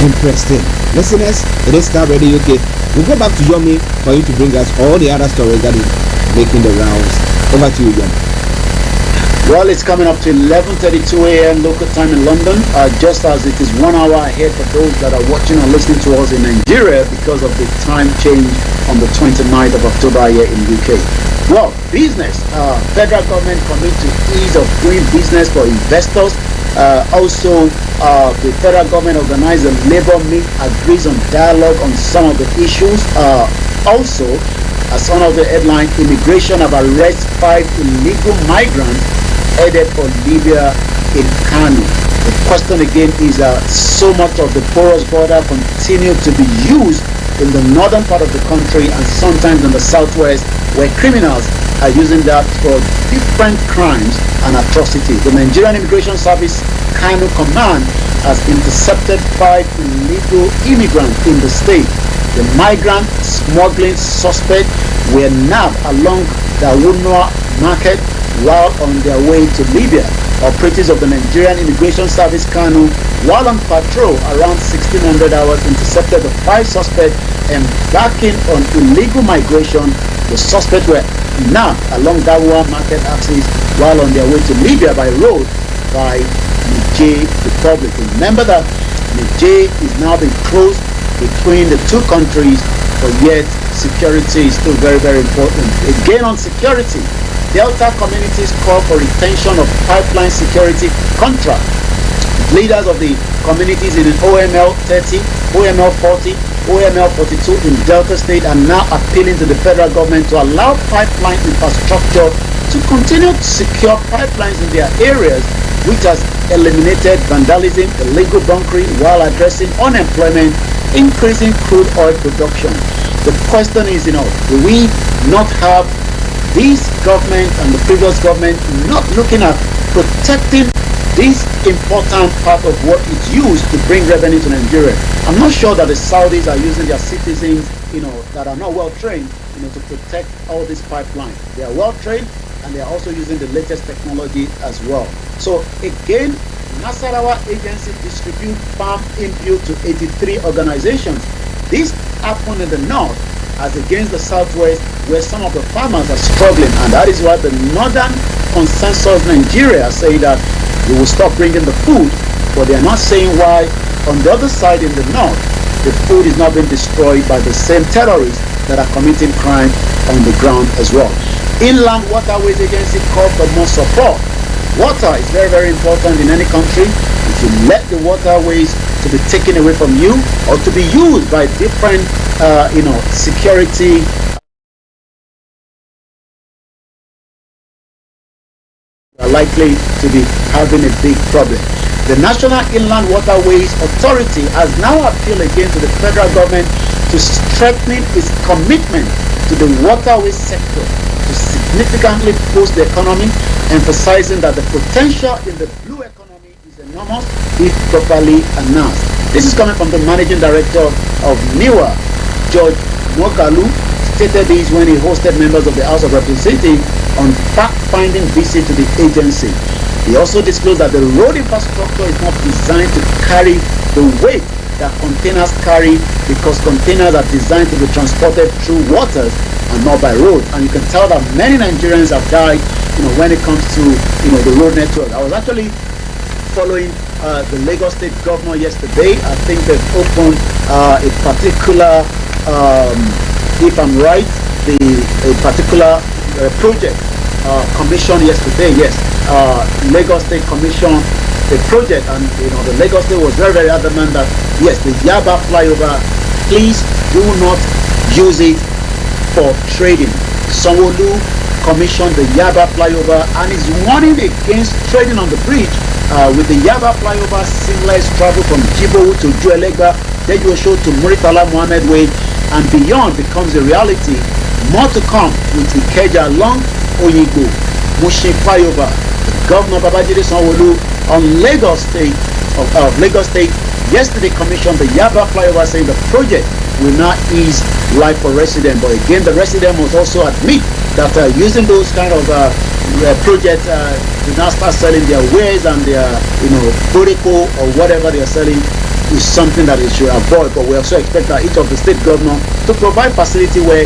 Interesting. Listeners, it is Starr Radio UK. We'll go back to Yomi for you to bring us all the other stories that is making the rounds. Over to you, Yomi. Well, it's coming up to 11:32 a.m. local time in London, just as it is 1 hour ahead for those that are watching or listening to us in Nigeria because of the time change on the 29th of October here in UK. Well, business. Federal government commit to ease of doing business for investors. Also, the federal government organized a labor meet, agrees on dialogue on some of the issues. Also, as one of the headlines, immigration have arrested 5 illegal migrants headed for Libya in Kano. The question again is so much of the porous border continue to be used in the northern part of the country and sometimes in the southwest, where criminals are using that for different crimes and atrocities. The Nigerian Immigration Service Kano Command has intercepted 5 illegal immigrants in the state. The migrant smuggling suspects were nabbed along the Wunwa market while on their way to Libya. Operatives of the Nigerian Immigration Service Kano, while on patrol around 1600 hours, intercepted the 5 suspects embarking on illegal migration. The suspects were nabbed along Dawa market axis while on their way to Libya by road by Niger Republic. Remember that Niger is now being closed between the two countries, but yet security is still very, very important. Again, on security, Delta communities call for retention of pipeline security contract. Leaders of the communities in OML 30, OML 40, OML 42 in Delta State are now appealing to the federal government to allow pipeline infrastructure to continue to secure pipelines in their areas, which has eliminated vandalism, illegal bunkering, while addressing unemployment, increasing crude oil production. The question is, do we not have this government and the previous government not looking at protecting this important part of what is used to bring revenue to Nigeria? I'm not sure that the Saudis are using their citizens, that are not well trained, to protect all these pipelines. They are well trained, and they are also using the latest technology as well. So again, Nasarawa agency distribute farm input to 83 organizations. This happened in the north as against the southwest, where some of the farmers are struggling, and that is why the Northern Consensus Nigeria say that we will stop bringing the food, but they are not saying why on the other side in the north, the food is not being destroyed by the same terrorists that are committing crime on the ground as well. Inland Waterways Agency called for more support. Water is very, very important in any country. If you let the waterways to be taken away from you or to be used by different, security are likely to be having a big problem. The National Inland Waterways Authority has now appealed again to the federal government to strengthen its commitment to the waterway sector to significantly boost the economy, emphasizing that the potential in the blue economy is enormous if properly announced. This is coming from the managing director of NIWA, George Mokalu, stated this when he hosted members of the House of Representatives on fact-finding visit to the agency. He also disclosed that the road infrastructure is not designed to carry the weight that containers carry, because containers are designed to be transported through waters and not by road. And you can tell that many Nigerians have died, when it comes to, the road network. I was actually following the Lagos State Governor yesterday. I think they've opened a particular, if I'm right, a particular project commission yesterday. Yes, Lagos State commission the project, and the Lagos State was very, very adamant that yes, the Yaba flyover, please do not use it for trading. Sanwo-Olu commissioned the Yaba flyover and is warning against trading on the bridge. With the Yaba flyover, seamless travel from Jibo to Juelegba, Dejuosho to Muritala Mohammed Way and beyond becomes a reality. More to come with Ikeja along Oyigbo, Mushin flyover. Governor Babajide Sanwo-Olu on Lagos State yesterday commissioned the Yaba flyover, saying the project will not ease life for residents. But again, the resident must also admit that using those kind of projects to now start selling their wares and their protocol or whatever they are selling is something that they should avoid. But we also expect that each of the state governors to provide facility where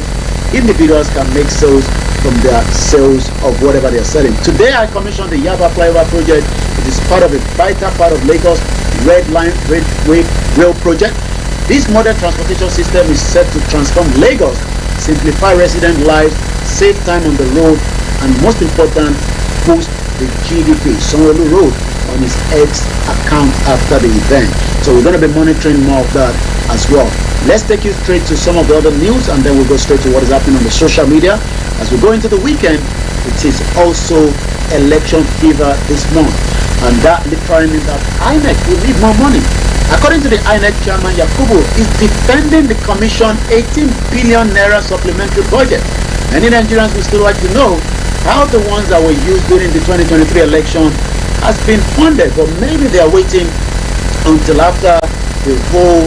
individuals can make sales from their sales of whatever they are selling. Today I commissioned the Yaba flyover project. It is part of a vital part of Lagos Red Line Rail project. This modern transportation system is set to transform Lagos, simplify resident lives, save time on the road, and most important, boost the GDP. Sanwo-Olu Road on his X account after the event. So we're going to be monitoring more of that as well. Let's take you straight to some of the other news, and then we'll go straight to what is happening on the social media. As we go into the weekend, it is also election fever this month, and that literally means that INEC will need more money. According to the INEC chairman, Yakubu is defending the commission 18 billion naira supplementary budget. Many Nigerians will still like to know how the ones that were used during the 2023 election has been funded, but maybe they are waiting until after the whole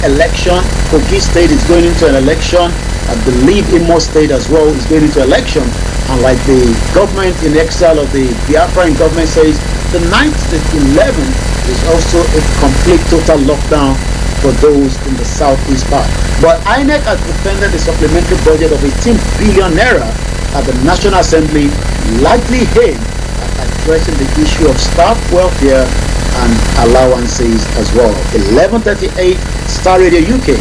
election. Koiki State is going into an election. I believe Imo State as well is going into election. And like the government in exile of the Biafran government says, the 9th to 11th is also a complete total lockdown for those in the southeast part. But INEC has defended the supplementary budget of 18 billion naira at the National Assembly, largely aimed at addressing the issue of staff welfare and allowances as well. 11:38 Star Radio UK.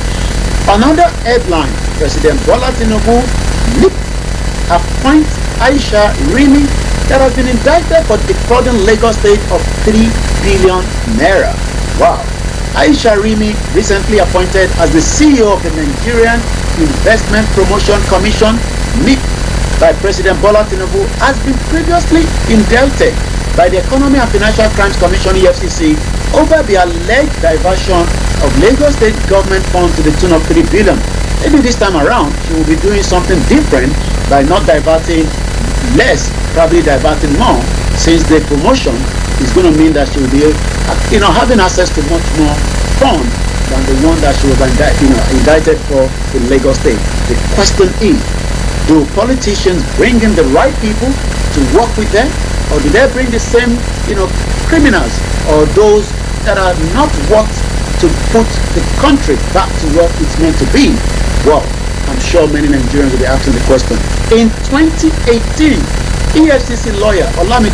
Another headline: President Bola Tinubu appoints Aisha Rimi that has been indicted for defrauding Lagos State of 3 billion naira. Wow. Aisha Rimi, recently appointed as the CEO of the Nigerian Investment Promotion Commission, NIP, by President Bola Tinubu, has been previously indicted by the Economy and Financial Crimes Commission, EFCC, over the alleged diversion of Lagos State government funds to the tune of 3 billion. Maybe this time around, she will be doing something different by not diverting less, probably diverting more, since the promotion is going to mean that she will be, having access to much more funds than the one that she was indicted for in Lagos State. The question is, do politicians bring in the right people to work with them, or do they bring the same, criminals or those that are not what to put the country back to what it's meant to be? Well, I'm sure many Nigerians will be asking the question. In 2018, EFCC lawyer Olayomi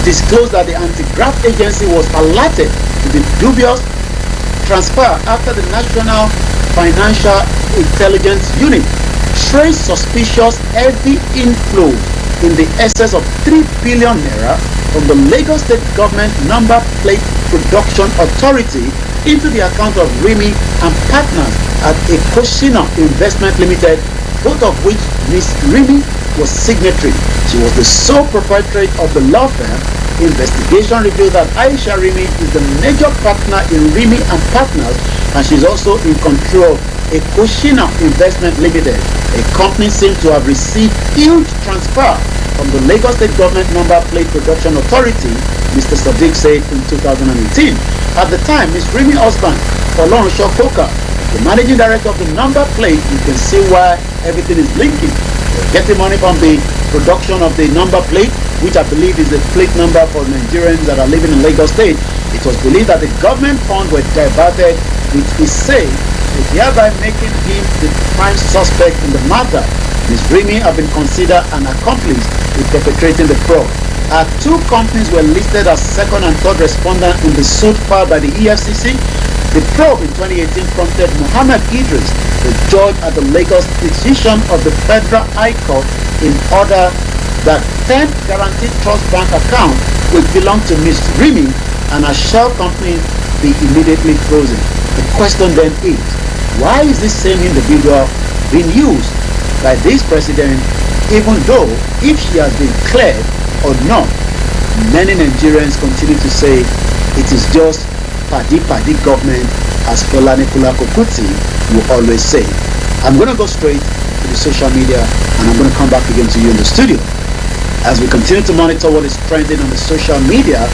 disclosed that the anti-graft agency was alerted to the dubious transfer after the National Financial Intelligence Unit traced suspicious heavy inflow in the excess of 3 billion naira from the Lagos State Government Number Plate Production Authority into the account of Rimi and partners at Ekoshina Investment Limited, both of which Ms. Rimi was signatory. She was the sole proprietor of the law firm. Investigation revealed that Aisha Rimi is the major partner in Rimi and Partners, and she's also in control of Ekoshina Investment Limited. A company seems to have received huge transfer from the Lagos State Government Number Plate Production Authority, Mr. Sadiq said in 2018. At the time, Ms. Rimi's husband, Olayomi Koka, the managing director of the number plate, you can see why everything is linking. Getting money from the production of the number plate, which I believe is the plate number for Nigerians that are living in Lagos State. It was believed that the government funds were diverted, which is said, thereby making him the prime suspect in the matter. Ms. Rimi have been considered an accomplice in perpetrating the fraud. Our two companies were listed as second and third respondents in the suit filed by the EFCC. The probe in 2018 prompted Muhammad Idris, the judge at the Lagos decision of the Federal High Court, in order that 10 guaranteed trust bank accounts which belong to Ms. Rimi and a shell company be immediately frozen. The question then is, why is this same individual being used by this president, even though if she has been cleared or not? Many Nigerians continue to say it is just paddy government, as Fela Kuti will always say. I'm going to go straight to the social media, and I'm going to come back again to you in the studio. As we continue to monitor what is trending on the social media,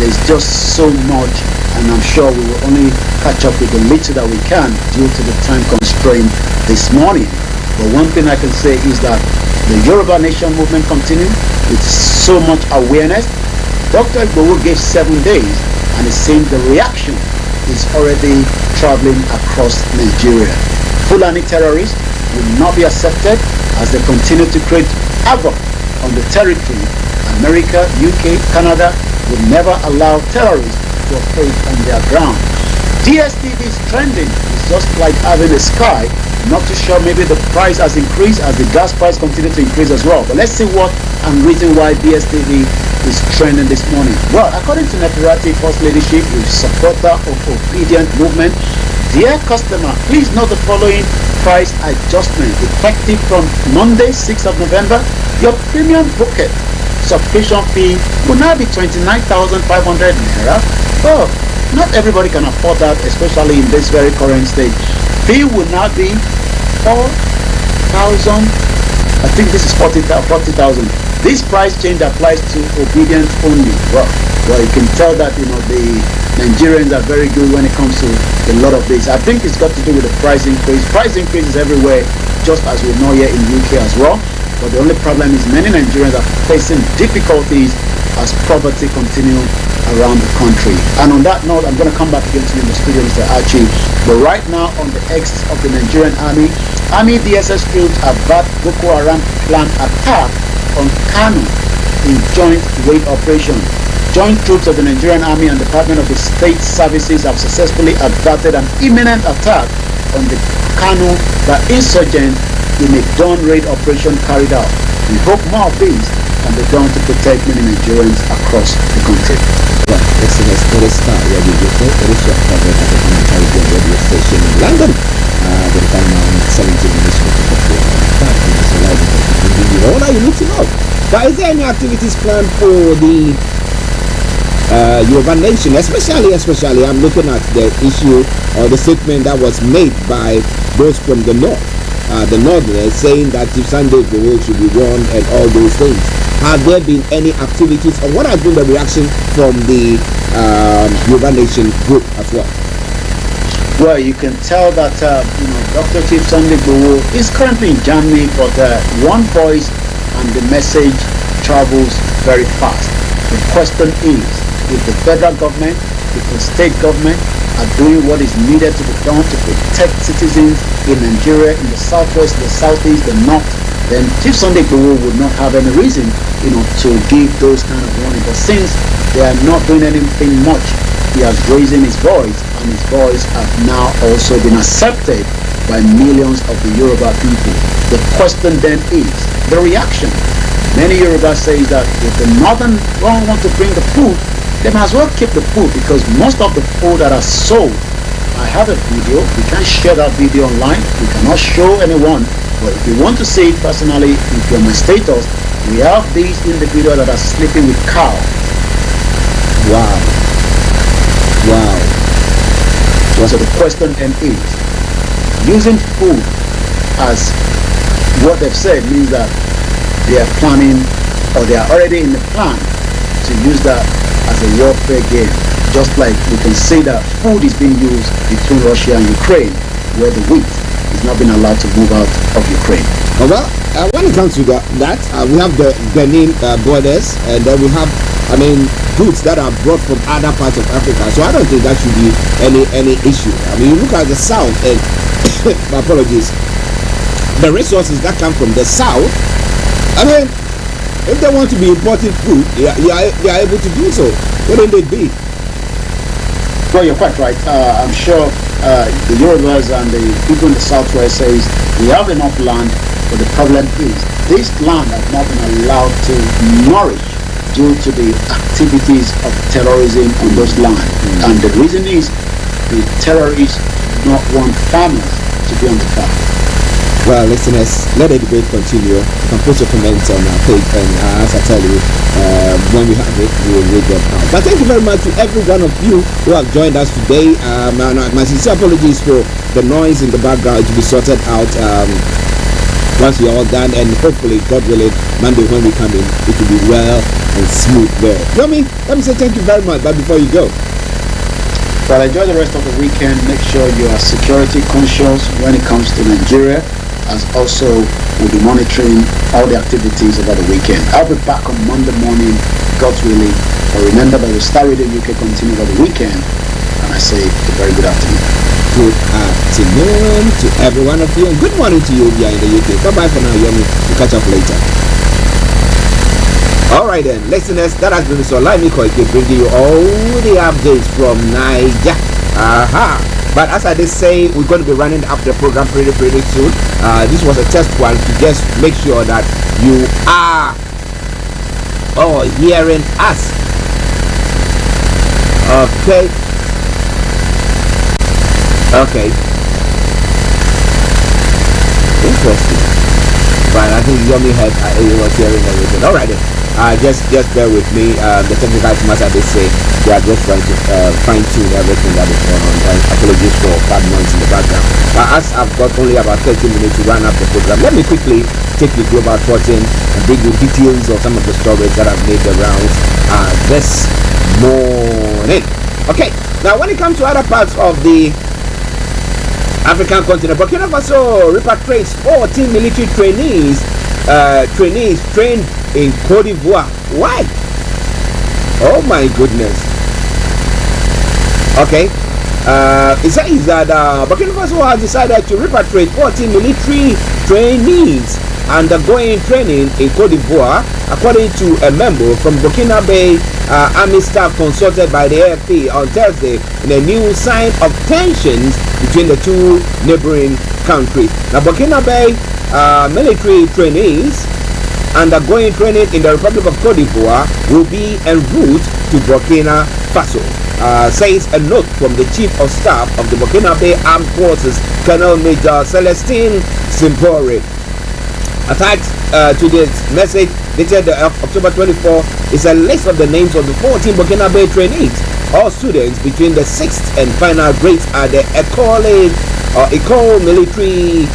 there's just so much, and I'm sure we will only catch up with the little that we can due to the time constraint this morning. But one thing I can say is that the Yoruba Nation movement continues with so much awareness. Dr. Igboho gave 7 days, and it seems the reaction is already traveling across Nigeria. Fulani terrorists will not be accepted as they continue to create havoc on the territory. America, UK, Canada will never allow terrorists to operate on their ground. DSTV is trending. It's just like having a sky. Not too sure, maybe the price has increased as the gas price continues to increase as well. But let's see what and reason why DSTV is trending this morning. Well, according to Nepirati First Leadership, which is supporter of obedient movement, dear customer, please note the following price adjustment effective from Monday, 6th of November. Your premium bouquet subscription fee will now be 29,500 naira. Oh, not everybody can afford that, especially in this very current state. Fee will now be 4,000. I think this is 40,000. This price change applies to obedient only. Well, you can tell that the Nigerians are very good when it comes to a lot of this. I think it's got to do with the price increase. Price increase is everywhere, just as we know here in UK as well. But the only problem is many Nigerians are facing difficulties as poverty continues around the country. And on that note, I'm going to come back again to you in the studio, Mr. Archie. But right now, on the X of the Nigerian Army DSS troops avert Boko Haram planned attack on Kano in joint raid operation. joint troops of the Nigerian Army and Department of the State Services have successfully averted an imminent attack on the Kano by insurgents in a dawn raid operation carried out. We hope more of these can be done to protect many Nigerians across the country. Well, listeners, it is Starr Radio UK. It is your favorite African Caribbean radio station in London. The time now 17 minutes to so live you all that you need to know. But is there any activities planned for the Yoruba Nation, especially I'm looking at the issue or the statement that was made by those from the north, the northerners, saying that if Sunday Igboho should be won and all those things. Have there been any activities, or what has been the reaction from the Yoruba Nation group as well? Well, you can tell that Dr. Chief Sunday Igboho is currently in Germany, but one voice and the message travels very fast. The question is, if the federal government, if the state government are doing what is needed to be done to protect citizens in Nigeria, in the southwest, the southeast, the north, then Chief Sunday Igboho would not have any reason, to give those kind of warning. But since they are not doing anything much, he has raising his voice, and his voice has now also been accepted by millions of the Yoruba people. The question then is the reaction. Many Yoruba say that if the northern don't want to bring the food, they might as well keep the food, because most of the food that are sold, I have a video, we can't share that video online, we cannot show anyone, but if you want to see it personally, if you're my status, we have these individuals that are sleeping with cow. Wow. So the question then is, using food as what they've said means that they are planning, or they are already in the plan to use that as a warfare game. Just like we can see that food is being used between Russia and Ukraine, where the wheat is not being allowed to move out of Ukraine. Well, when it comes to that, we have the Benin borders, and then we have, goods that are brought from other parts of Africa. So I don't think that should be any issue. You look at the south, and my apologies, the resources that come from the south. If they want to be importing food, they are able to do so. Wouldn't it be? Well, you're quite right. I'm sure the Yorubas and the people in the southwest says we have enough land, but the problem is this land has not been allowed to nourish due to the activities of terrorism on those lands. And the reason is the terrorists do not want farmers to be on the farm. Well, listeners, let the debate continue. You can put your comments on our page, and as I tell you, when we have it, we will read them out. But thank you very much to every one of you who have joined us today. My sincere apologies for the noise in the background. To be sorted out once we are all done, and hopefully, God willing, Monday when we come in, it will be well and smooth there. Yomi, let me say thank you very much. But before you go, well, enjoy the rest of the weekend. Make sure you are security conscious when it comes to Nigeria, as also we'll be monitoring all the activities over the weekend. I'll be back on Monday morning, God's willing. But remember that the Starr Radio UK continue over the weekend, and I say a very good afternoon. Good afternoon to every one of you, and good morning to you here in the UK. Bye-bye for now, Yomi. We'll catch up later. Alright then, listeners, that has been Mr. Olayomi Koiki bringing you all the updates from Niger. But as I did say, we're going to be running up the program pretty soon. This was a test one to just make sure that you are all hearing us. Okay. Interesting. But I think Yomi had was hearing everything. Alright then. Just bear with me. The technical team, as I did say, they are just trying to fine-tune everything that is going on. And apologies for bad noise in the background. But as I've got only about 30 minutes to run up the program, let me quickly take you global reporting and bring you details of some of the stories that have made the rounds this morning. Okay, now when it comes to other parts of the African continent, Burkina Faso repatriates 14 military trainees trained in Cote d'Ivoire. Why? Oh my goodness. Okay. It says that Burkina Faso has decided to repatriate 14 military trainees undergoing training in Cote d'Ivoire, according to a memo from Burkina Faso army staff consulted by the AFP on Thursday, in a new sign of tensions between the two neighboring countries. Now, Burkina Faso military trainees undergoing training in the Republic of Cote d'Ivoire will be en route to Burkina Faso, says a note from the Chief of Staff of the Burkina Faso Armed Forces, Colonel Major Celestine Simpore. Attached to this message dated October 24 is a list of the names of the 14 Burkina Faso trainees. All students between the 6th and final grades are the École Militaire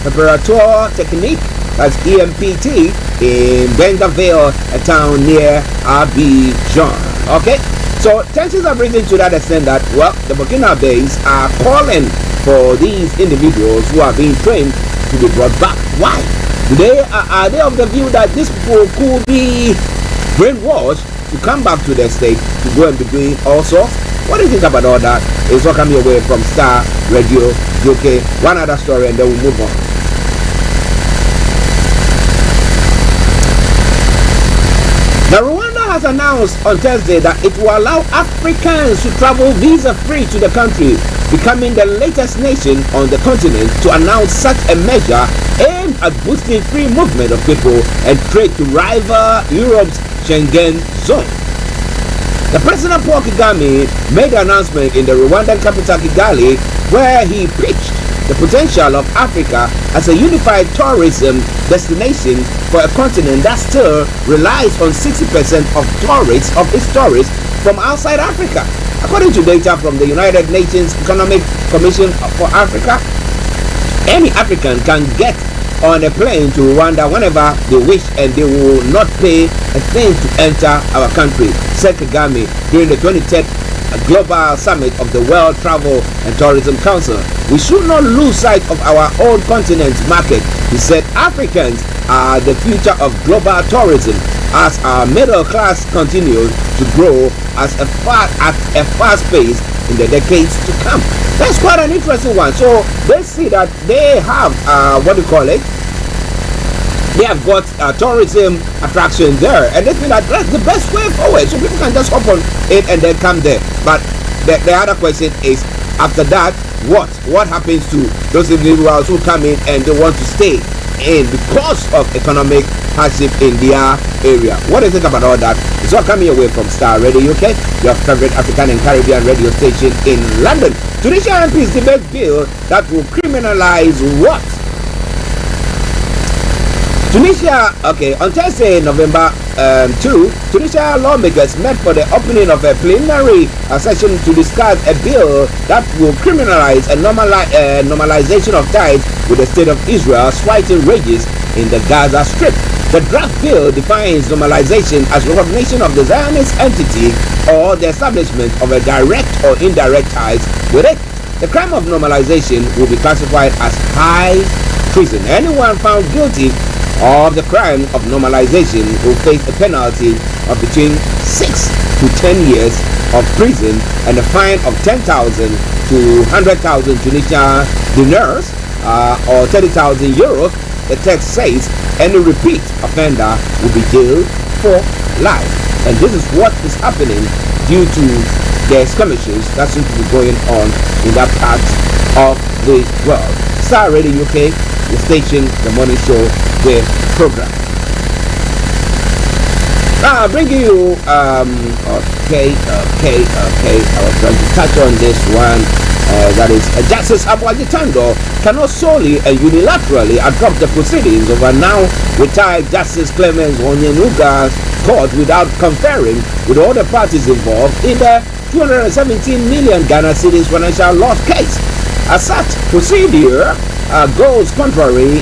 Préparatoire Technique, that's EMPT, in Bengaville, a town near Abidjan. Okay, so tensions are risen to that extent that, well, the Burkina Faso are calling for these individuals who are being trained to be brought back. Why? Are they of the view that these people could be brainwashed to come back to their state to go and be doing all sorts? What do you think about all that? It's what coming away from Starr Radio UK. One other story and then we'll move on. Now, Rwanda has announced on Thursday that it will allow Africans to travel visa-free to the country, becoming the latest nation on the continent to announce such a measure aimed at boosting free movement of people and trade to rival Europe's Schengen zone. The President Paul Kagame made the announcement in the Rwandan capital Kigali, where he pitched the potential of Africa as a unified tourism destination for a continent that still relies on 60% of its tourists from outside Africa. According to data from the United Nations Economic Commission for Africa, any African can get on a plane to Rwanda whenever they wish, and they will not pay a thing to enter our country, said Kagame during the 23rd Global Summit of the World Travel and Tourism Council. We should not lose sight of our own continent's market, he said. Africans are the future of global tourism as our middle class continues to grow at a fast pace in the decades to come. That's quite an interesting one. So they see that they have they have got tourism attraction there, and they think that that's the best way forward, so people can just hop on it and then come there. But the other question is, after that, what happens to those individuals who come in and they want to stay in because of economic hardship in their area? What do you think about all that? It's all coming away from Starr Radio UK, your favorite African and Caribbean radio station in London. Tunisia MPs debate bill that will criminalize what? Tunisia, on Thursday, November 2, Tunisia lawmakers met for the opening of a plenary session to discuss a bill that will criminalize a normalization of ties with the state of Israel, fighting rages in the Gaza Strip. The draft bill defines normalization as recognition of the Zionist entity or the establishment of a direct or indirect ties with it. The crime of normalization will be classified as high treason. Anyone found guilty of the crime of normalization will face a penalty of between 6 to 10 years of prison and a fine of 10,000 to 100,000 Tunisian dinars or 30,000 euros. The text says any repeat offender will be jailed for life. And this is what is happening due to the skirmishes that seem to be going on in that part of the world. Starr Radio UK, the station, the morning show, the program. Now I'll bring you I was trying to touch on this one. That is, Justice Abuajitando cannot solely and unilaterally adopt the proceedings of a now retired Justice Clemens Onyenuga's court without conferring with all the parties involved in the 217 million Ghana cedis financial loss case. As such procedure goes contrary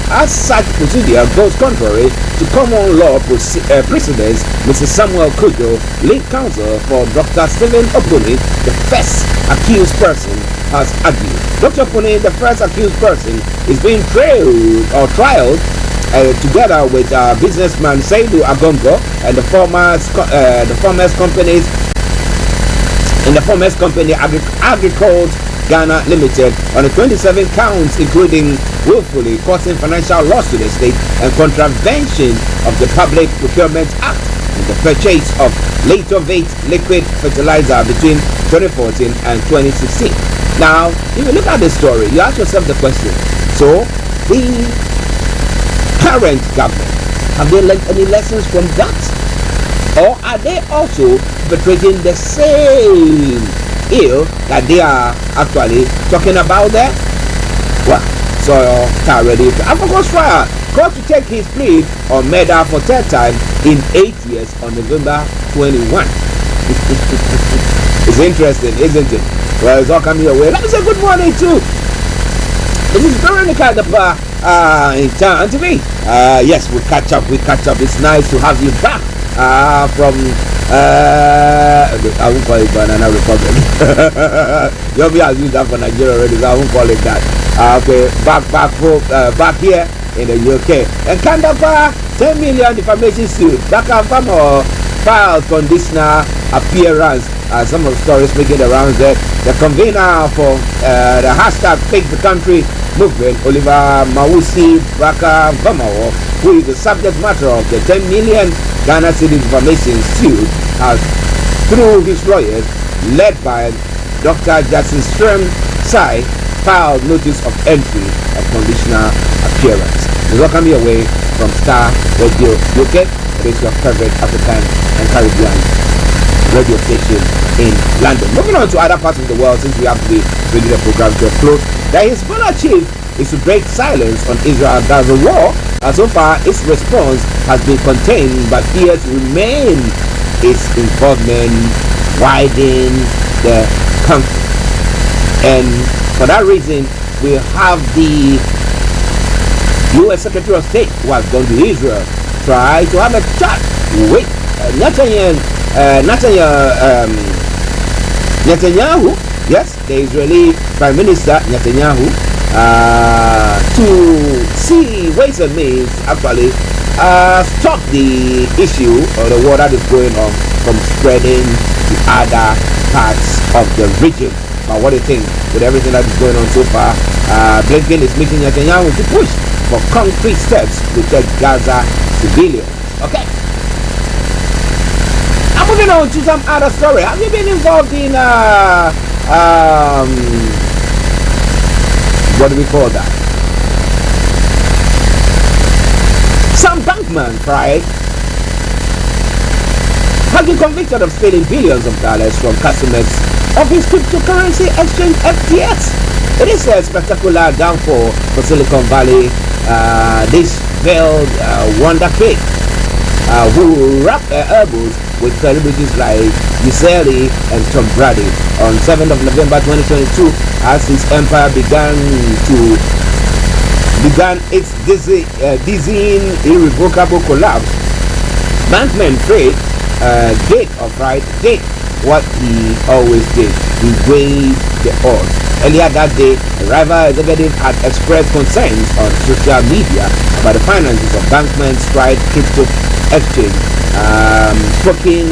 to common law precedents, Mrs. Samuel Kujo, lead counsel for Dr. Stephen Opuni, the first accused person, has argued. Dr. Opuni, the first accused person, is being trialed together with businessman Saidu Agongo and the former company Agricult Ghana Limited on the 27 counts, including willfully causing financial loss to the state and contravention of the Public Procurement Act in the purchase of Latovate liquid fertilizer between 2014 and 2016. Now, if you look at the story, you ask yourself the question, so the current government, have they learned any lessons from that? Or are they also perpetrating the same ill that they are actually talking about there? Well, so Starr ready. Afocos trial called to take his plea on murder for third time in 8 years on November 21. It's interesting, isn't it? Well, it's all coming your way. Let me say good morning too. This is Veronica in town to me. Yes, we catch up. It's nice to have you back from I won't call it Banana Republic. Yomi has used that for Nigeria already, so I won't call it that. Okay, back here in the UK. And Kandapa 10 million defamation suit. Back and Farmer filed conditional appearance. Some of the stories making the rounds there. The convener for the hashtag Fake the Country movement, Oliver Mawusi Baka Vamawo, who is the subject matter of the 10 million Ghana City defamation suit, has, through his lawyers, led by Dr. Jackson Strum Sai, filed notice of entry of conditional appearance. It's all coming away from Starr Radio UK. It is your favorite African and Caribbean radio station in London. Moving on to other parts of the world, since we have to be bringing the program to a close. The Hezbollah chief is to break silence on Israel-Gaza war. So far, its response has been contained, but fears remain its involvement widen the conflict. And for that reason, we have the U.S. Secretary of State, who has gone to Israel, try to have a chat with Netanyahu, yes, the Israeli Prime Minister Netanyahu, to see ways and means actually stop the issue or the war that is going on from spreading to other parts of the region. But what do you think with everything that is going on so far? Blinken is meeting Netanyahu to push for concrete steps to protect Gaza civilians. Okay. I'm moving on to some other story. Have you been involved in what do we call that? Sam Bankman-Fried has been convicted of stealing billions of dollars from customers of his cryptocurrency exchange FTX. It is a spectacular downfall for Silicon Valley. This failed Wonder Cake, who wrapped their elbows with celebrities like Gisele and Tom Brady on 7th of November 2022 as his empire began its dizzying, irrevocable collapse. Bankman-Fried did what he always did. He weighed the odds. Earlier that day, a rival executive had expressed concerns on social media about the finances of Bankman-Fried crypto exchange, spooking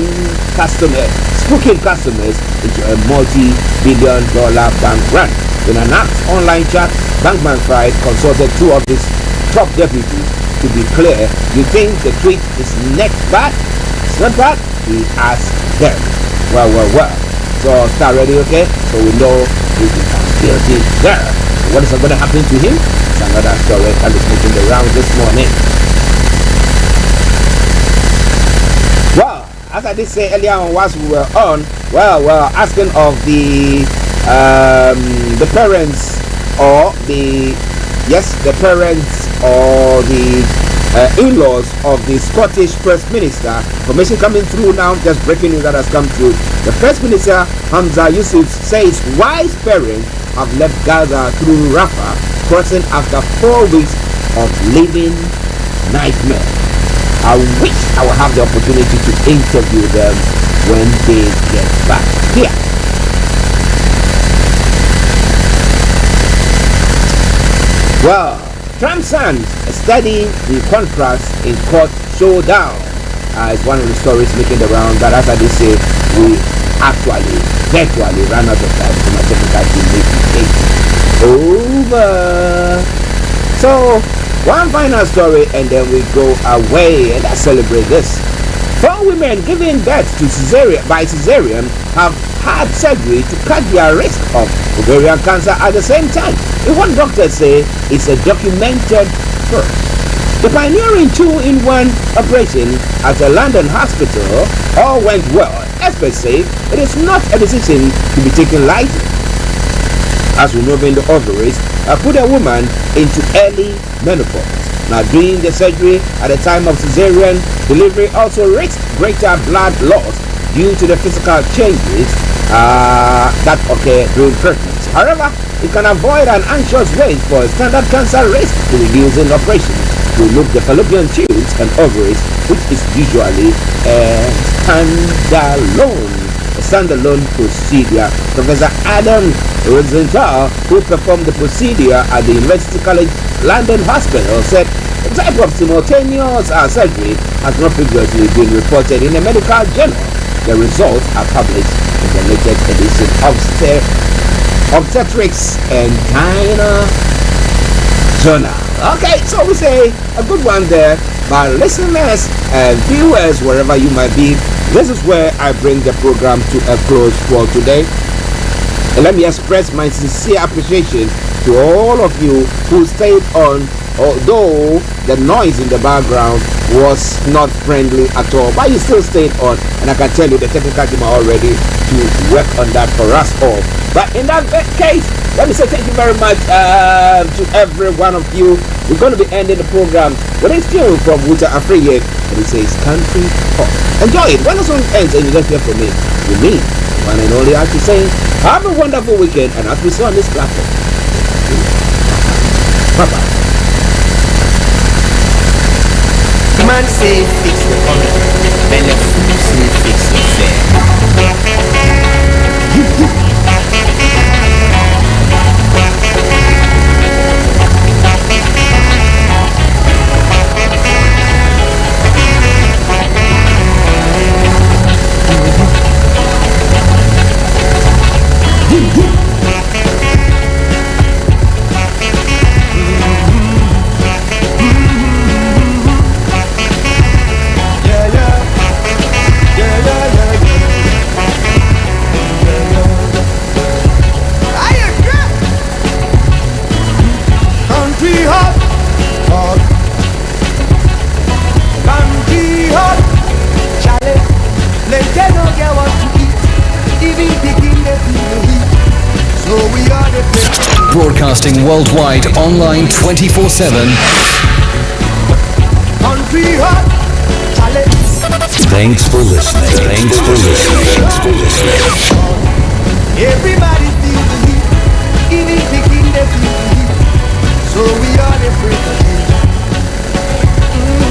customers into a multi-billion-dollar bank run. In an online chat, Bankman-Fried consulted two of his top deputies. To be clear, you think the tweet is next bad? It's not bad? He asked them. Well. So Starr ready, okay? So we know he is guilty there. What is going to happen to him? It's another story that is making the rounds this morning. Well, as I did say earlier on, whilst we were on, we're asking of the parents or the parents or the in-laws of the Scottish First Minister. Information coming through now, just breaking news that has come through. The First Minister, Hamza Yusuf, says wise parents have left Gaza through Rafah, crossing after 4 weeks of living nightmare. I wish I would have the opportunity to interview them when they get back here. Well, Trump's son studying the contrast in court showdown. It's one of the stories making the round, but as I did say, we actually virtually ran out of time for my technical team making it over. So, one final story and then we go away and let's celebrate this. 4 women giving birth to by cesarean have had surgery to cut their risk of ovarian cancer at the same time. In what doctors say it's a documented first. The pioneering 2-in-1 operation at a London hospital all went well. Experts say it is not a decision to be taken lightly, as removing the ovaries put a woman into early menopause. Now, doing the surgery at the time of cesarean delivery also risked greater blood loss due to the physical changes that occur during pregnancy. However, it can avoid an anxious wait for a standard cancer risk to reducing operations to remove the fallopian tubes and ovaries, which is usually a standalone procedure. Professor Adam Rosenthal, who performed the procedure at the University College London Hospital, said the type of simultaneous surgery has not previously been reported in a medical journal. The results are published in the latest edition of Obstetrics and Gynae Journal. Okay, so we say a good one there. My listeners and viewers, wherever you might be, this is where I bring the program to a close for today. And let me express my sincere appreciation to all of you who stayed on, although the noise in the background was not friendly at all, but you still stayed on, and I can tell you the technical team are all ready to work on that for us all. But in that case, let me say thank you very much to every one of you. We're going to be ending the program with a tune from Wuta Afriye, and it says Country Pop. Enjoy it. When the song ends and you don't hear from me, you mean one and only Archie saying, have a wonderful weekend, and as we saw on this platform, bye-bye. Man say fix the color, then the fool say fix yourself. Broadcasting worldwide, online 24/7. Thanks for listening. Everybody